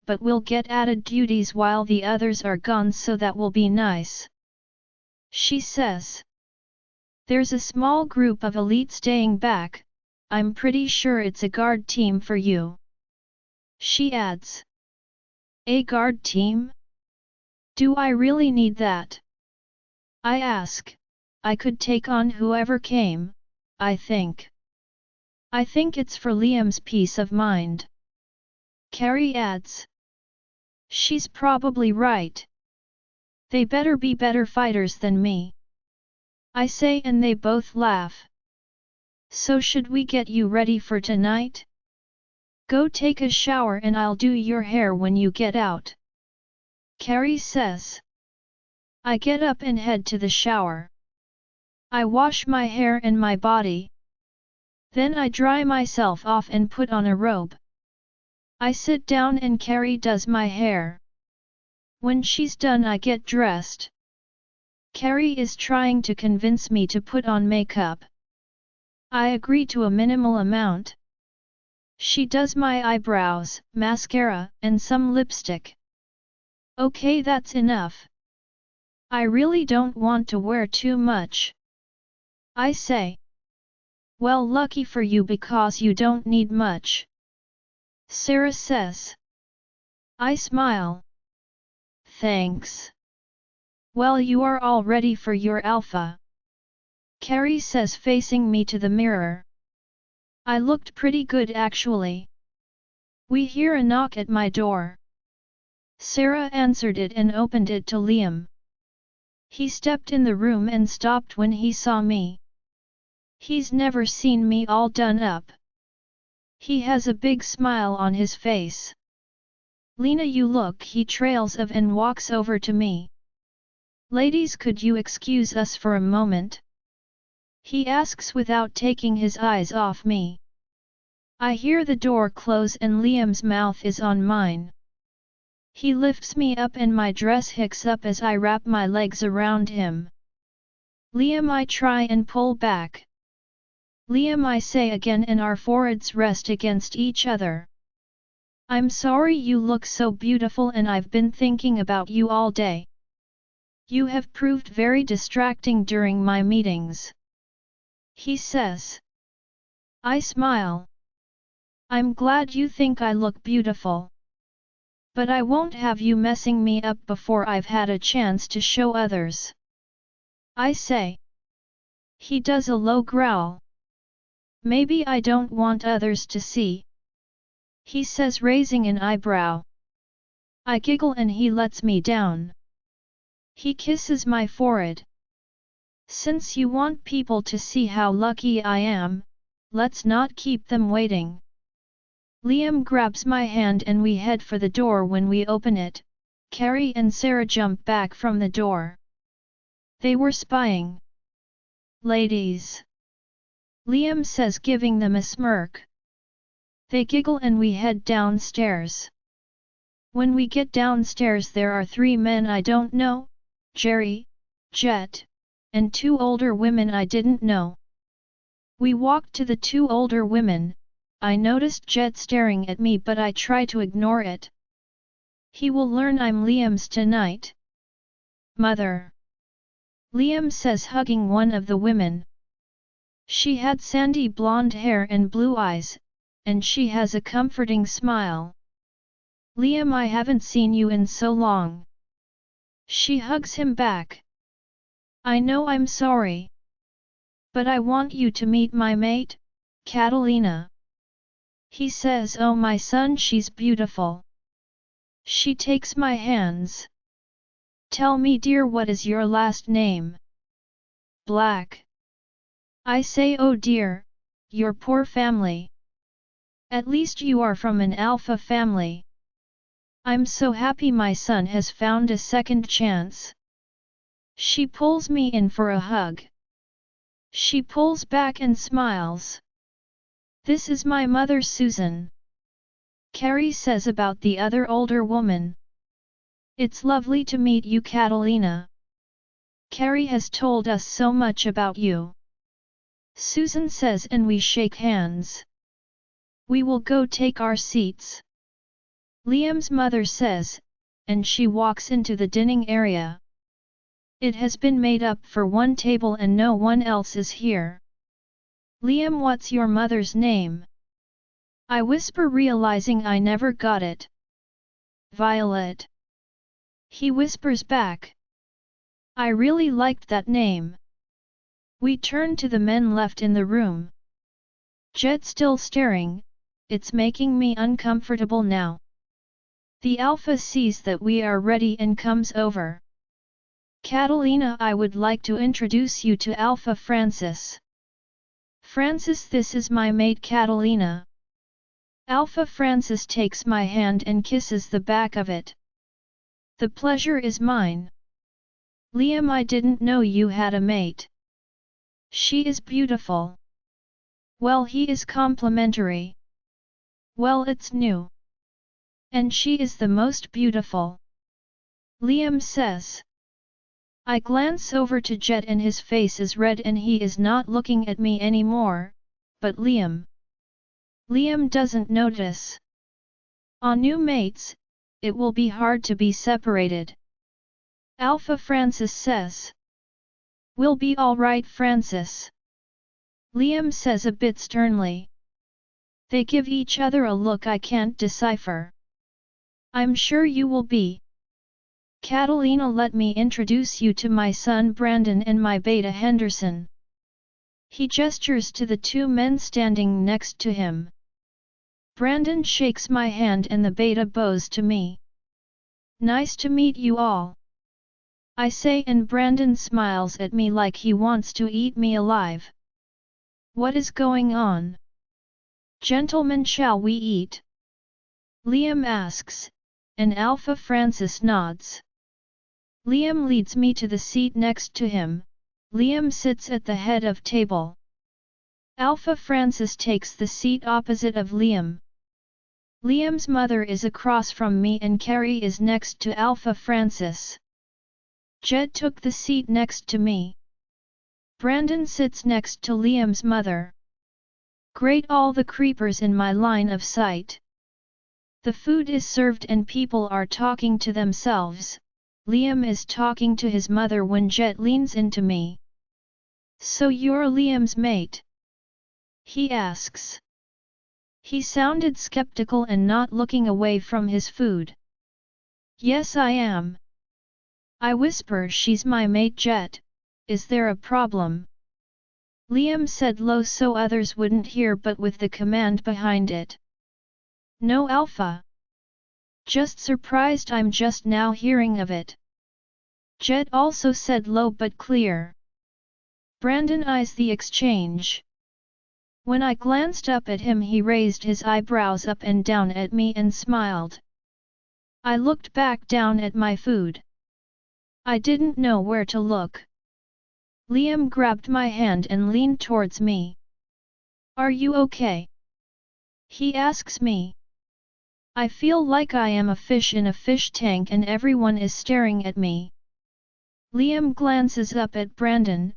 but we'll get added duties while the others are gone, so that will be nice. She says. There's a small group of elite staying back. I'm pretty sure it's a guard team for you. She adds. A guard team? Do I really need that? I ask. I could take on whoever came, I think. I think it's for Liam's peace of mind. Carrie adds. She's probably right. They better be better fighters than me. I say, and they both laugh. So should we get you ready for tonight? Go take a shower and I'll do your hair when you get out. Carrie says. I get up and head to the shower. I wash my hair and my body. Then I dry myself off and put on a robe. I sit down and Carrie does my hair. When she's done, I get dressed. Carrie is trying to convince me to put on makeup. I agree to a minimal amount. She does my eyebrows, mascara, and some lipstick. Okay, that's enough. I really don't want to wear too much. I say. Well, lucky for you because you don't need much. Sarah says. I smile. Thanks. Well, you are all ready for your alpha. Carrie says, facing me to the mirror. I looked pretty good actually. We hear a knock at my door. Sarah answered it and opened it to Liam. He stepped in the room and stopped when he saw me. He's never seen me all done up. He has a big smile on his face. Lena, you look, he trails of and walks over to me. Ladies, could you excuse us for a moment? He asks without taking his eyes off me. I hear the door close and Liam's mouth is on mine. He lifts me up and my dress hicks up as I wrap my legs around him. Liam, I try and pull back. Liam, I say again, and our foreheads rest against each other. I'm sorry, you look so beautiful and I've been thinking about you all day. You have proved very distracting during my meetings. He says. I smile. I'm glad you think I look beautiful. But I won't have you messing me up before I've had a chance to show others. I say. He does a low growl. Maybe I don't want others to see. He says, raising an eyebrow. I giggle and he lets me down. He kisses my forehead. Since you want people to see how lucky I am, let's not keep them waiting. Liam grabs my hand and we head for the door. When we open it, Carrie and Sarah jump back from the door. They were spying. Ladies. Liam says, giving them a smirk. They giggle and we head downstairs. When we get downstairs, there are 3 men I don't know, Jerry, Jet, and 2 older women I didn't know. We walked to the 2 older women. I noticed Jet staring at me, but I try to ignore it. He will learn I'm Liam's tonight. Mother. Liam says, hugging one of the women. She had sandy blonde hair and blue eyes, and she has a comforting smile. Liam, I haven't seen you in so long. She hugs him back. I know, I'm sorry. But I want you to meet my mate, Catalina. He says, oh my son, she's beautiful. She takes my hands. Tell me, dear, what is your last name? Black. I say, oh dear, your poor family. At least you are from an alpha family. I'm so happy my son has found a second chance. She pulls me in for a hug. She pulls back and smiles. This is my mother, Susan. Carrie says about the other older woman. It's lovely to meet you, Catalina. Carrie has told us so much about you. Susan says, and we shake hands. We will go take our seats. Liam's mother says, and she walks into the dining area. It has been made up for 1 table and no one else is here. Liam, what's your mother's name? I whisper, realizing I never got it. Violet. He whispers back. I really liked that name. We turn to the men left in the room. Jet still staring. It's making me uncomfortable now. The Alpha sees that we are ready and comes over. Catalina, I would like to introduce you to Alpha Francis. Francis, this is my mate Catalina. Alpha Francis takes my hand and kisses the back of it. The pleasure is mine. Liam, I didn't know you had a mate. She is beautiful. Well, he is complimentary. Well, it's new. And she is the most beautiful. Liam says. I glance over to Jet and his face is red and he is not looking at me anymore, but Liam. Liam doesn't notice. On new mates, it will be hard to be separated. Alpha Francis says. We'll be all right, Francis. Liam says a bit sternly. They give each other a look I can't decipher. I'm sure you will be. Catalina, let me introduce you to my son Brandon and my beta Henderson. He gestures to the two men standing next to him. Brandon shakes my hand and the beta bows to me. Nice to meet you all, I say, and Brandon smiles at me like he wants to eat me alive. What is going on? Gentlemen, shall we eat? Liam asks, and Alpha Francis nods. Liam leads me to the seat next to him. Liam sits at the head of table. Alpha Francis takes the seat opposite of Liam. Liam's mother is across from me and Carrie is next to Alpha Francis. Jed took the seat next to me. Brandon sits next to Liam's mother. Great, all the creepers in my line of sight. The food is served and people are talking to themselves. Liam is talking to his mother when Jet leans into me. So you're Liam's mate? He asks. He sounded skeptical and not looking away from his food. Yes, I am. I whisper, she's my mate, Jet. Is there a problem? Liam said low so others wouldn't hear, but with the command behind it. No, Alpha. Just surprised, I'm just now hearing of it. Jet also said low but clear. Brandon eyes the exchange. When I glanced up at him, he raised his eyebrows up and down at me and smiled. I looked back down at my food. I didn't know where to look. Liam grabbed my hand and leaned towards me. Are you okay? He asks me. I feel like I am a fish in a fish tank and everyone is staring at me. Liam glances up at Brandon,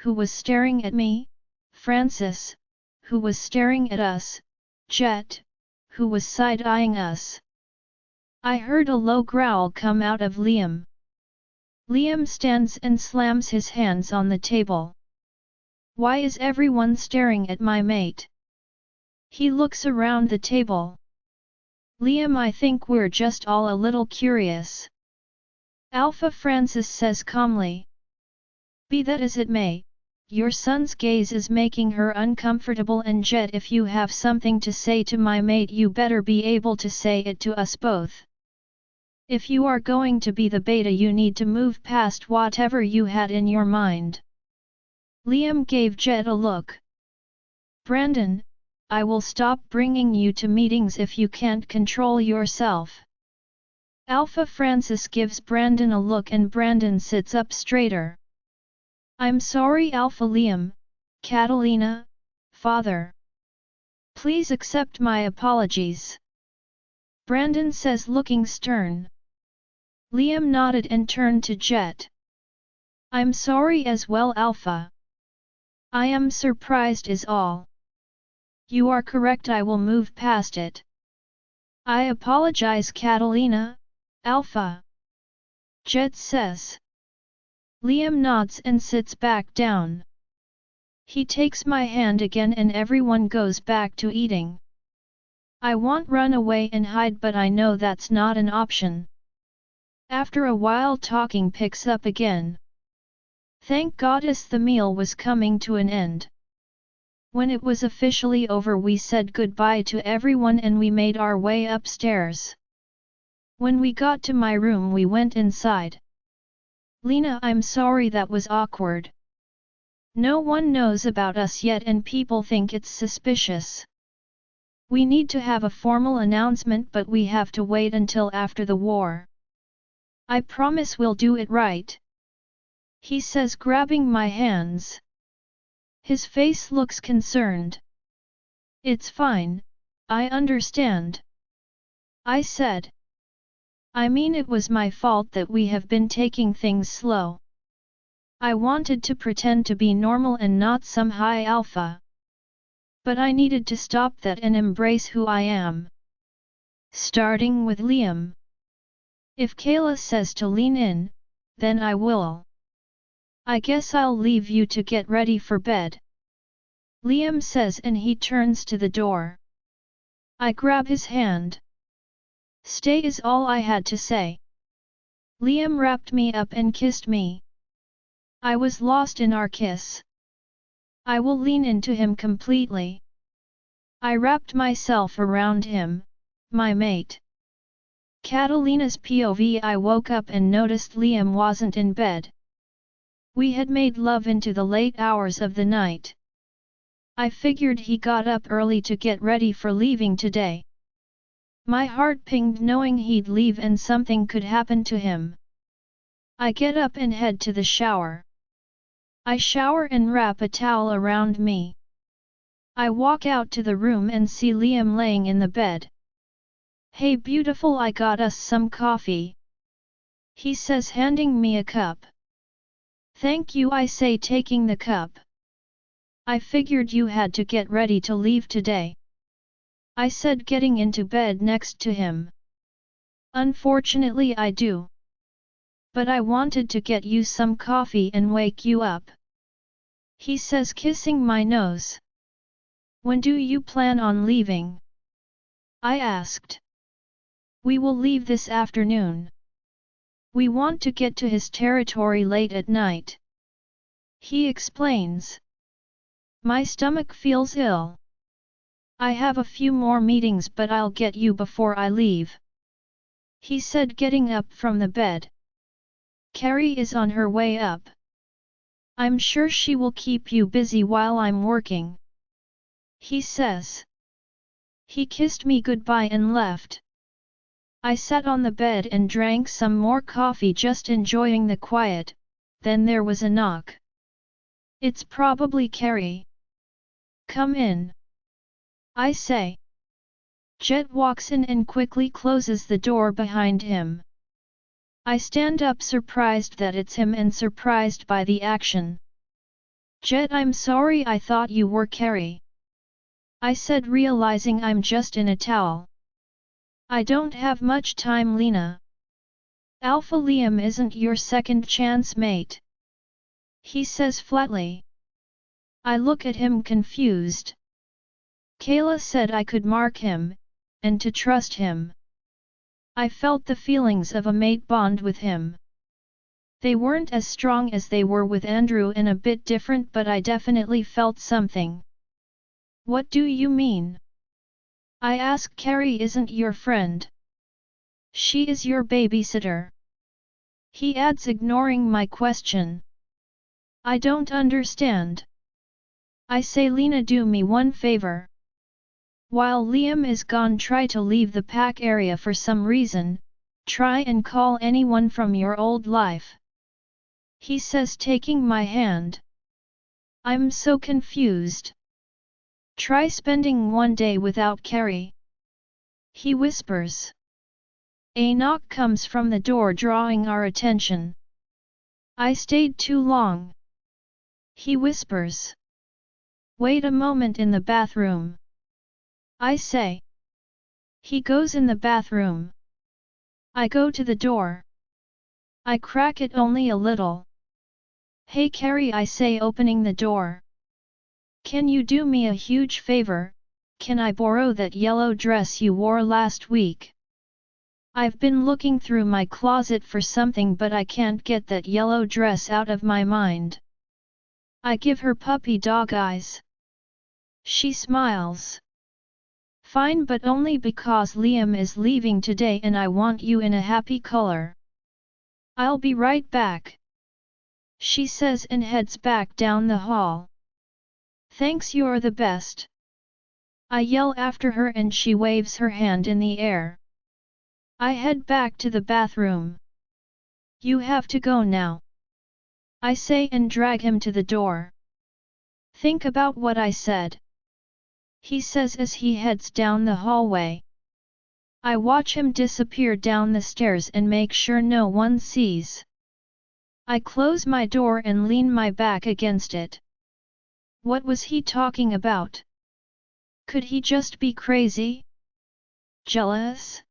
who was staring at me, Francis, who was staring at us, Jet, who was side-eyeing us. I heard a low growl come out of Liam. Liam stands and slams his hands on the table. Why is everyone staring at my mate? He looks around the table. Liam, I think we're just all a little curious. Alpha Francis says calmly. Be that as it may, your son's gaze is making her uncomfortable, and Jet, if you have something to say to my mate, you better be able to say it to us both. If you are going to be the beta, you need to move past whatever you had in your mind. Liam gave Jet a look. Brandon, I will stop bringing you to meetings if you can't control yourself. Alpha Francis gives Brandon a look and Brandon sits up straighter. I'm sorry, Alpha. Liam, Catalina, father. Please accept my apologies. Brandon says, looking stern. Liam nodded and turned to Jet. I'm sorry as well, Alpha. I am surprised is all. You are correct, I will move past it. I apologize, Catalina, Alpha. Jet says. Liam nods and sits back down. He takes my hand again and everyone goes back to eating. I want run away and hide, but I know that's not an option. After a while, talking picks up again. Thank goddess the meal was coming to an end. When it was officially over, we said goodbye to everyone and we made our way upstairs. When we got to my room, we went inside. Lena, I'm sorry that was awkward. No one knows about us yet and people think it's suspicious. We need to have a formal announcement, but we have to wait until after the war. I promise we'll do it right. He says, grabbing my hands. His face looks concerned. It's fine, I understand. I said. I mean, it was my fault that we have been taking things slow. I wanted to pretend to be normal and not some high alpha. But I needed to stop that and embrace who I am. Starting with Liam. If Kayla says to lean in, then I will. I guess I'll leave you to get ready for bed. Liam says, and he turns to the door. I grab his hand. Stay is all I had to say. Liam wrapped me up and kissed me. I was lost in our kiss. I will lean into him completely. I wrapped myself around him, my mate. Catalina's POV. I woke up and noticed Liam wasn't in bed. We had made love into the late hours of the night. I figured he got up early to get ready for leaving today. My heart pinged knowing he'd leave and something could happen to him. I get up and head to the shower. I shower and wrap a towel around me. I walk out to the room and see Liam laying in the bed. "Hey beautiful, I got us some coffee," he says, handing me a cup. "Thank you," I say, taking the cup. "I figured you had to get ready to leave today," I said, getting into bed next to him. "Unfortunately I do. But I wanted to get you some coffee and wake you up," he says, kissing my nose. "When do you plan on leaving?" I asked. "We will leave this afternoon. We want to get to his territory late at night," he explains. My stomach feels ill. "I have a few more meetings, but I'll get you before I leave," he said, getting up from the bed. "Carrie is on her way up. I'm sure she will keep you busy while I'm working," he says. He kissed me goodbye and left. I sat on the bed and drank some more coffee, just enjoying the quiet. Then there was a knock. "It's probably Carrie." "Come in," I say. Jet walks in and quickly closes the door behind him. I stand up, surprised that it's him and surprised by the action. "Jet, I'm sorry, I thought you were Carrie," I said, realizing I'm just in a towel. "I don't have much time, Lena." "Alpha Liam isn't your second chance mate," he says flatly. I look at him confused. "Kayla said I could mark him, and to trust him." I felt the feelings of a mate bond with him. They weren't as strong as they were with Andrew and a bit different, but I definitely felt something. "What do you mean?" I ask. "Carrie isn't your friend. She is your babysitter," he adds, ignoring my question. "I don't understand." I say. "Lena, do me one favor. While Liam is gone, try to leave the pack area for some reason. Try and call anyone from your old life," he says, taking my hand. I'm so confused. "Try spending one day without Carrie," he whispers. A knock comes from the door, drawing our attention. "I stayed too long," he whispers. "Wait a moment in the bathroom," I say. He goes in the bathroom. I go to the door. I crack it only a little. "Hey Carrie," I say, opening the door. "Can you do me a huge favor? Can I borrow that yellow dress you wore last week? I've been looking through my closet for something, but I can't get that yellow dress out of my mind." I give her puppy dog eyes. She smiles. "Fine, but only because Liam is leaving today and I want you in a happy color. I'll be right back," she says, and heads back down the hall. "Thanks, you're the best," I yell after her, and she waves her hand in the air. I head back to the bathroom. "You have to go now," I say, and drag him to the door. "Think about what I said," he says as he heads down the hallway. I watch him disappear down the stairs and make sure no one sees. I close my door and lean my back against it. What was he talking about? Could he just be crazy? Jealous?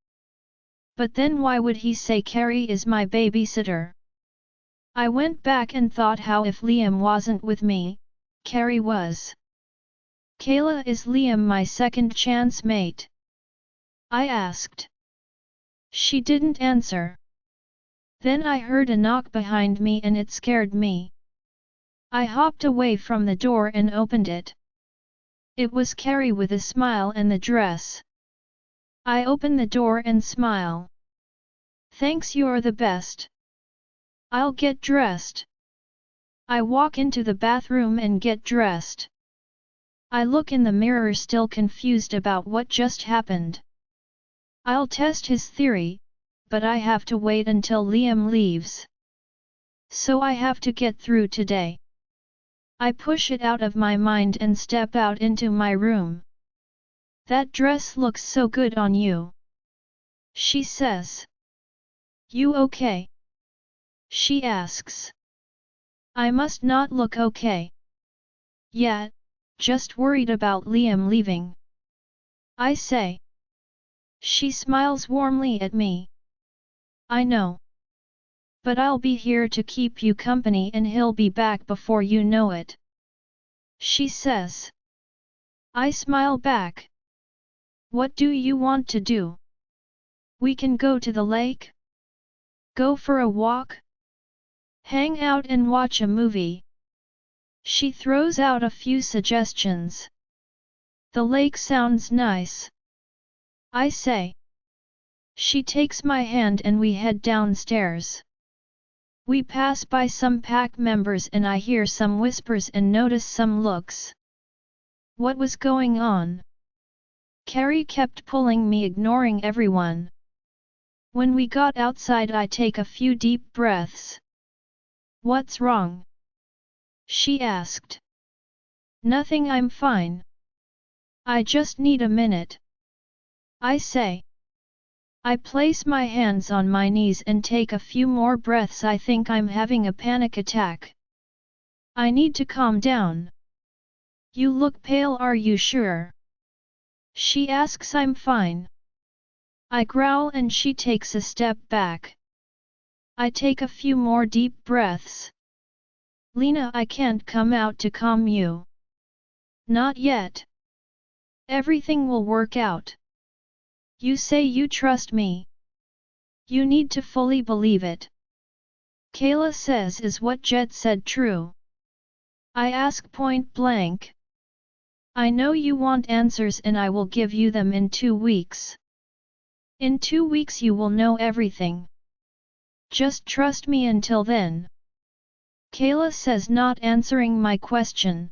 But then why would he say Carrie is my babysitter? I went back and thought, how if Liam wasn't with me, Carrie was? "Kayla, is Liam my second chance mate?" I asked. She didn't answer. Then I heard a knock behind me and it scared me. I hopped away from the door and opened it. It was Carrie with a smile and the dress. I open the door and smile. Thanks, you're the best. I'll get dressed. I walk into the bathroom and get dressed. I look in the mirror still confused about what just happened. I'll test his theory, but I have to wait until Liam leaves. So I have to get through today. I push it out of my mind and step out into my room. That dress looks so good on you. She says. You okay? She asks. I must not look okay. Yeah, just worried about Liam leaving. I say. She smiles warmly at me. I know. But I'll be here to keep you company and he'll be back before you know it. She says. I smile back. What do you want to do? We can go to the lake? Go for a walk? Hang out and watch a movie? She throws out a few suggestions. The lake sounds nice. I say. She takes my hand and we head downstairs. We pass by some pack members and I hear some whispers and notice some looks. What was going on? Carrie kept pulling me, ignoring everyone. When we got outside I take a few deep breaths. What's wrong? She asked. Nothing, I'm fine. I just need a minute. I say. I place my hands on my knees and take a few more breaths. I think I'm having a panic attack. I need to calm down. You look pale, are you sure? She asks. I'm fine. I growl and she takes a step back. I take a few more deep breaths. Lena, I can't come out to calm you. Not yet. Everything will work out. You say you trust me. You need to fully believe it. Kayla says, is what Jet said true? I ask point blank. I know you want answers and I will give you them in 2 weeks. In 2 weeks you will know everything. Just trust me until then. Kayla says, not answering my question.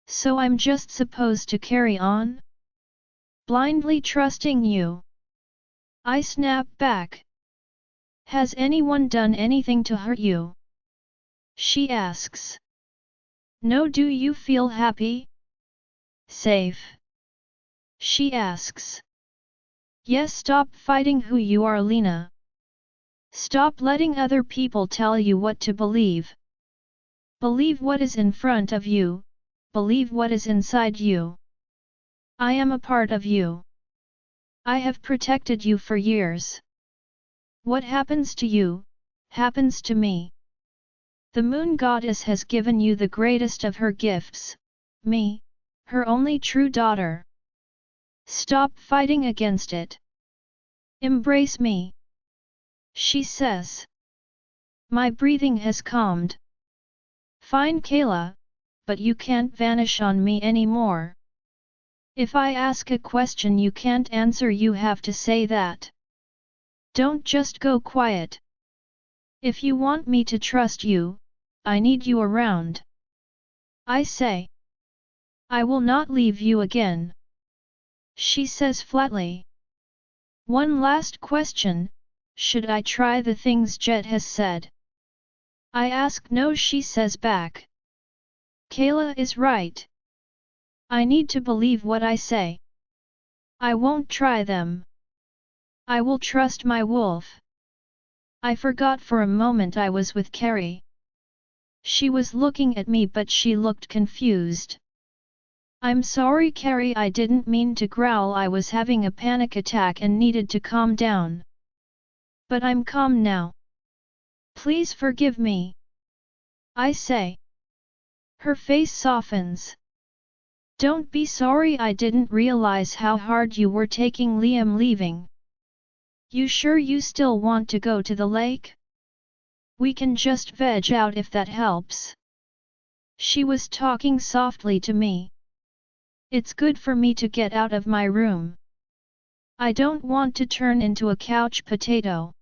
So I'm just supposed to carry on? Blindly trusting you? I snap back. Has anyone done anything to hurt you? She asks. No. Do you feel happy? Safe? She asks. Yes. Stop fighting who you are, Lena. Stop letting other people tell you what to believe. Believe what is in front of you, believe what is inside you. I am a part of you. I have protected you for years. What happens to you, happens to me. The moon goddess has given you the greatest of her gifts, me, her only true daughter. Stop fighting against it. Embrace me. She says. My breathing has calmed. Fine, Kayla, but you can't vanish on me anymore. If I ask a question you can't answer, you have to say that. Don't just go quiet. If you want me to trust you, I need you around. I say. I will not leave you again. She says flatly. One last question, should I try the things Jet has said? I ask. No, she says back. Kayla is right. I need to believe what I say. I won't try them. I will trust my wolf. I forgot for a moment I was with Carrie. She was looking at me but she looked confused. I'm sorry, Carrie, I didn't mean to growl. I was having a panic attack and needed to calm down. But I'm calm now. Please forgive me. I say. Her face softens. Don't be sorry, I didn't realize how hard you were taking Liam leaving. You sure you still want to go to the lake? We can just veg out if that helps. She was talking softly to me. It's good for me to get out of my room. I don't want to turn into a couch potato.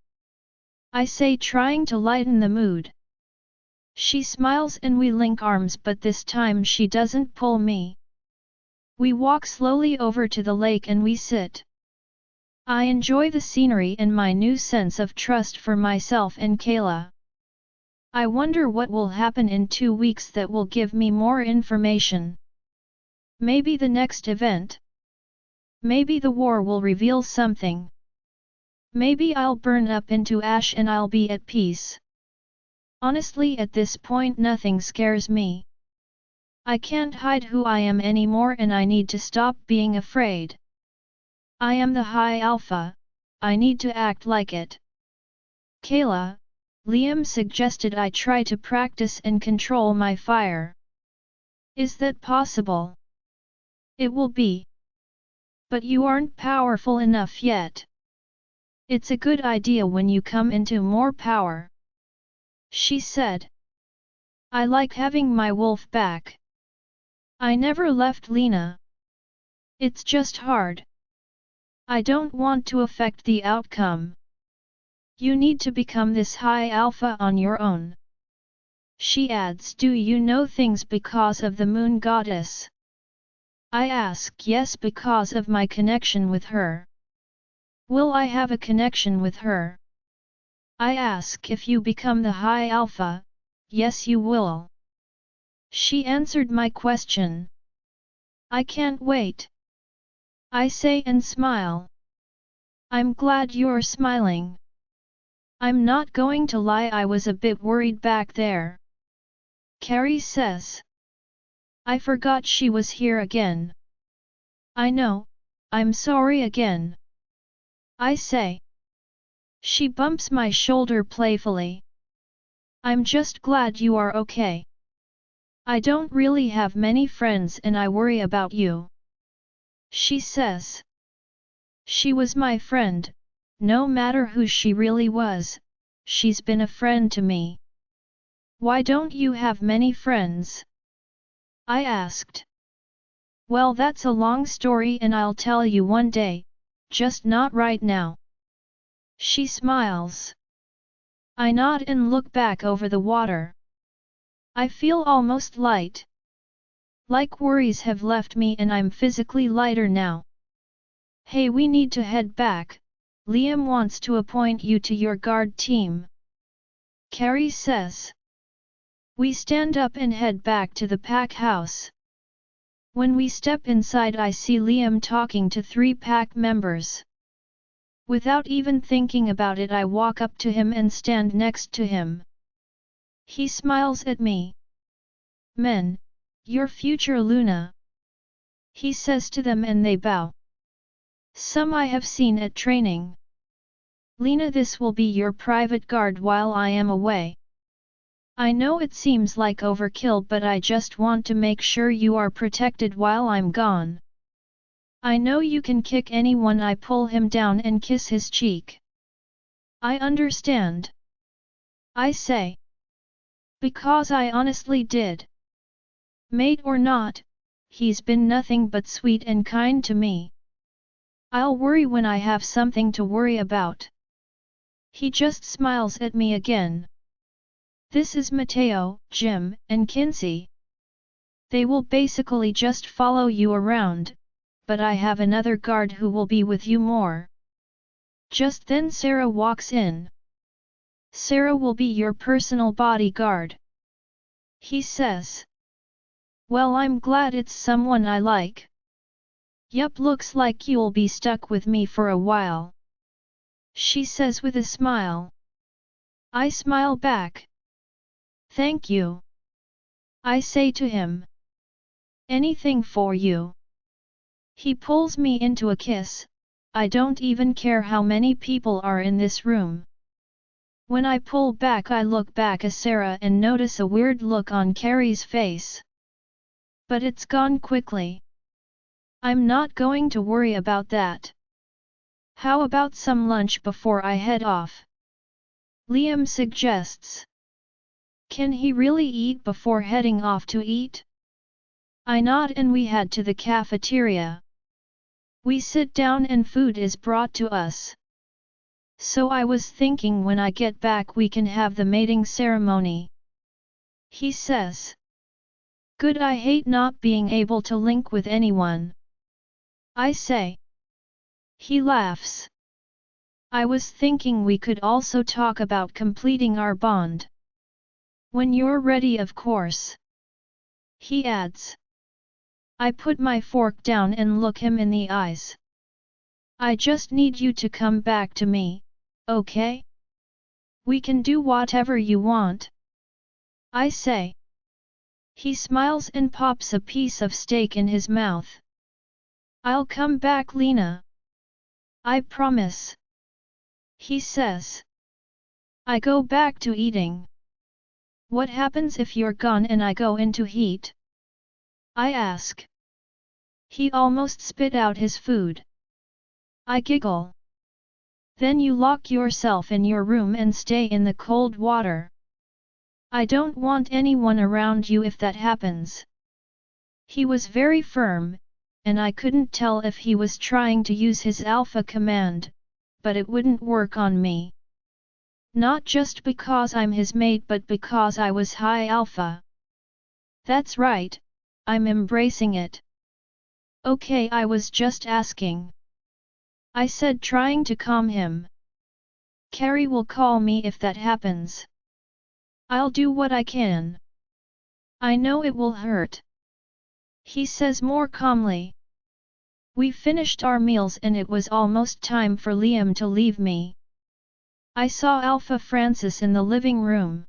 I say, trying to lighten the mood. She smiles and we link arms, but this time she doesn't pull me. We walk slowly over to the lake and we sit. I enjoy the scenery and my new sense of trust for myself and Kayla. I wonder what will happen in 2 weeks that will give me more information. Maybe the next event. Maybe the war will reveal something. Maybe I'll burn up into ash and I'll be at peace. Honestly, at this point nothing scares me. I can't hide who I am anymore and I need to stop being afraid. I am the high alpha, I need to act like it. Kayla, Liam suggested I try to practice and control my fire. Is that possible? It will be. But you aren't powerful enough yet. It's a good idea when you come into more power. She said. I like having my wolf back. I never left Lena. It's just hard. I don't want to affect the outcome. You need to become this high alpha on your own. She adds, do you know things because of the moon goddess? I ask, yes, because of my connection with her. Will I have a connection with her? I ask, if you become the high alpha, yes you will. She answered my question. I can't wait. I say and smile. I'm glad you're smiling. I'm not going to lie, I was a bit worried back there. Carrie says. I forgot she was here again. I know, I'm sorry again. I say. She bumps my shoulder playfully. I'm just glad you are okay. I don't really have many friends and I worry about you. She says. She was my friend, no matter who she really was, she's been a friend to me. Why don't you have many friends? I asked. Well, that's a long story and I'll tell you one day, just not right now. She smiles. I nod and look back over the water. I feel almost light. Like worries have left me and I'm physically lighter now. Hey, we need to head back. Liam wants to appoint you to your guard team. Carrie says. We stand up and head back to the pack house. When we step inside, I see Liam talking to 3 pack members. Without even thinking about it, I walk up to him and stand next to him. He smiles at me. Men, your future Luna. He says to them and they bow. Some I have seen at training. Lena, this will be your private guard while I am away. I know it seems like overkill, but I just want to make sure you are protected while I'm gone. I know you can kick anyone I pull him down and kiss his cheek. I understand. I say. Because I honestly did. Mate or not, he's been nothing but sweet and kind to me. I'll worry when I have something to worry about. He just smiles at me again. This is Mateo, Jim, and Kinsey. They will basically just follow you around, but I have another guard who will be with you more. Just then Sarah walks in. Sarah will be your personal bodyguard. He says. Well, I'm glad it's someone I like. Yup, looks like you'll be stuck with me for a while. She says with a smile. I smile back. Thank you. I say to him. Anything for you. He pulls me into a kiss. I don't even care how many people are in this room. When I pull back, I look back at Sarah and notice a weird look on Carrie's face. But it's gone quickly. I'm not going to worry about that. How about some lunch before I head off? Liam suggests. Can he really eat before heading off to eat? I nod and we head to the cafeteria. We sit down and food is brought to us. So I was thinking when I get back we can have the mating ceremony. He says. Good, I hate not being able to link with anyone. I say. He laughs. I was thinking we could also talk about completing our bond. When you're ready, of course. He adds. I put my fork down and look him in the eyes. I just need you to come back to me, okay? We can do whatever you want. I say. He smiles and pops a piece of steak in his mouth. I'll come back, Lena. I promise. He says. I go back to eating. What happens if you're gone and I go into heat? I ask. He almost spit out his food. I giggle. Then you lock yourself in your room and stay in the cold water. I don't want anyone around you if that happens. He was very firm, and I couldn't tell if he was trying to use his alpha command, but it wouldn't work on me. Not just because I'm his mate but because I was high alpha. That's right, I'm embracing it. Okay, I was just asking. I said, trying to calm him. Carrie will call me if that happens. I'll do what I can. I know it will hurt. He says more calmly. We finished our meals and it was almost time for Liam to leave me. I saw Alpha Francis in the living room.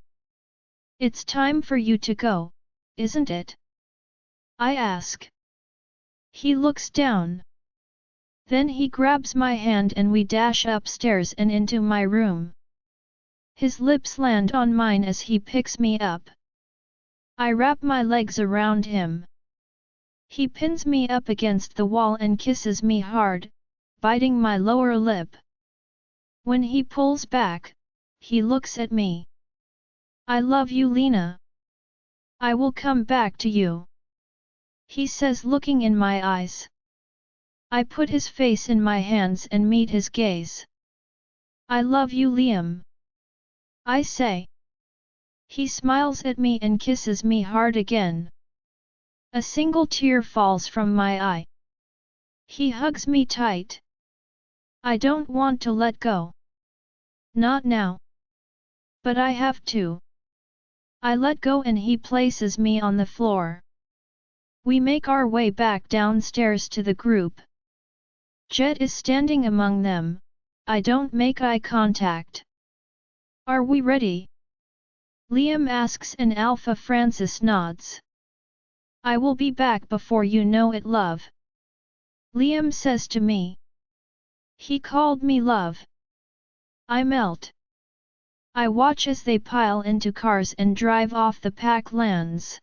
It's time for you to go, isn't it? I ask. He looks down. Then he grabs my hand and we dash upstairs and into my room. His lips land on mine as he picks me up. I wrap my legs around him. He pins me up against the wall and kisses me hard, biting my lower lip. When he pulls back, he looks at me. I love you, Lena. I will come back to you. He says, looking in my eyes. I put his face in my hands and meet his gaze. I love you, Liam. I say. He smiles at me and kisses me hard again. A single tear falls from my eye. He hugs me tight. I don't want to let go. Not now. But I have to. I let go and he places me on the floor. We make our way back downstairs to the group. Jet is standing among them. I don't make eye contact. Are we ready? Liam asks and Alpha Francis nods. I will be back before you know it, love. Liam says to me. He called me love. I melt. I watch as they pile into cars and drive off the pack lands.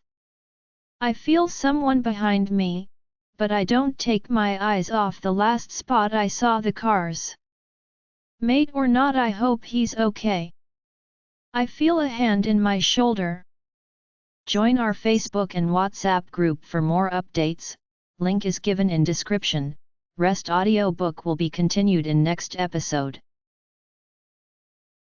I feel someone behind me, but I don't take my eyes off the last spot I saw the cars. Mate or not, I hope he's okay. I feel a hand in my shoulder. Join our Facebook and WhatsApp group for more updates, link is given in description. Rest audiobook will be continued in next episode.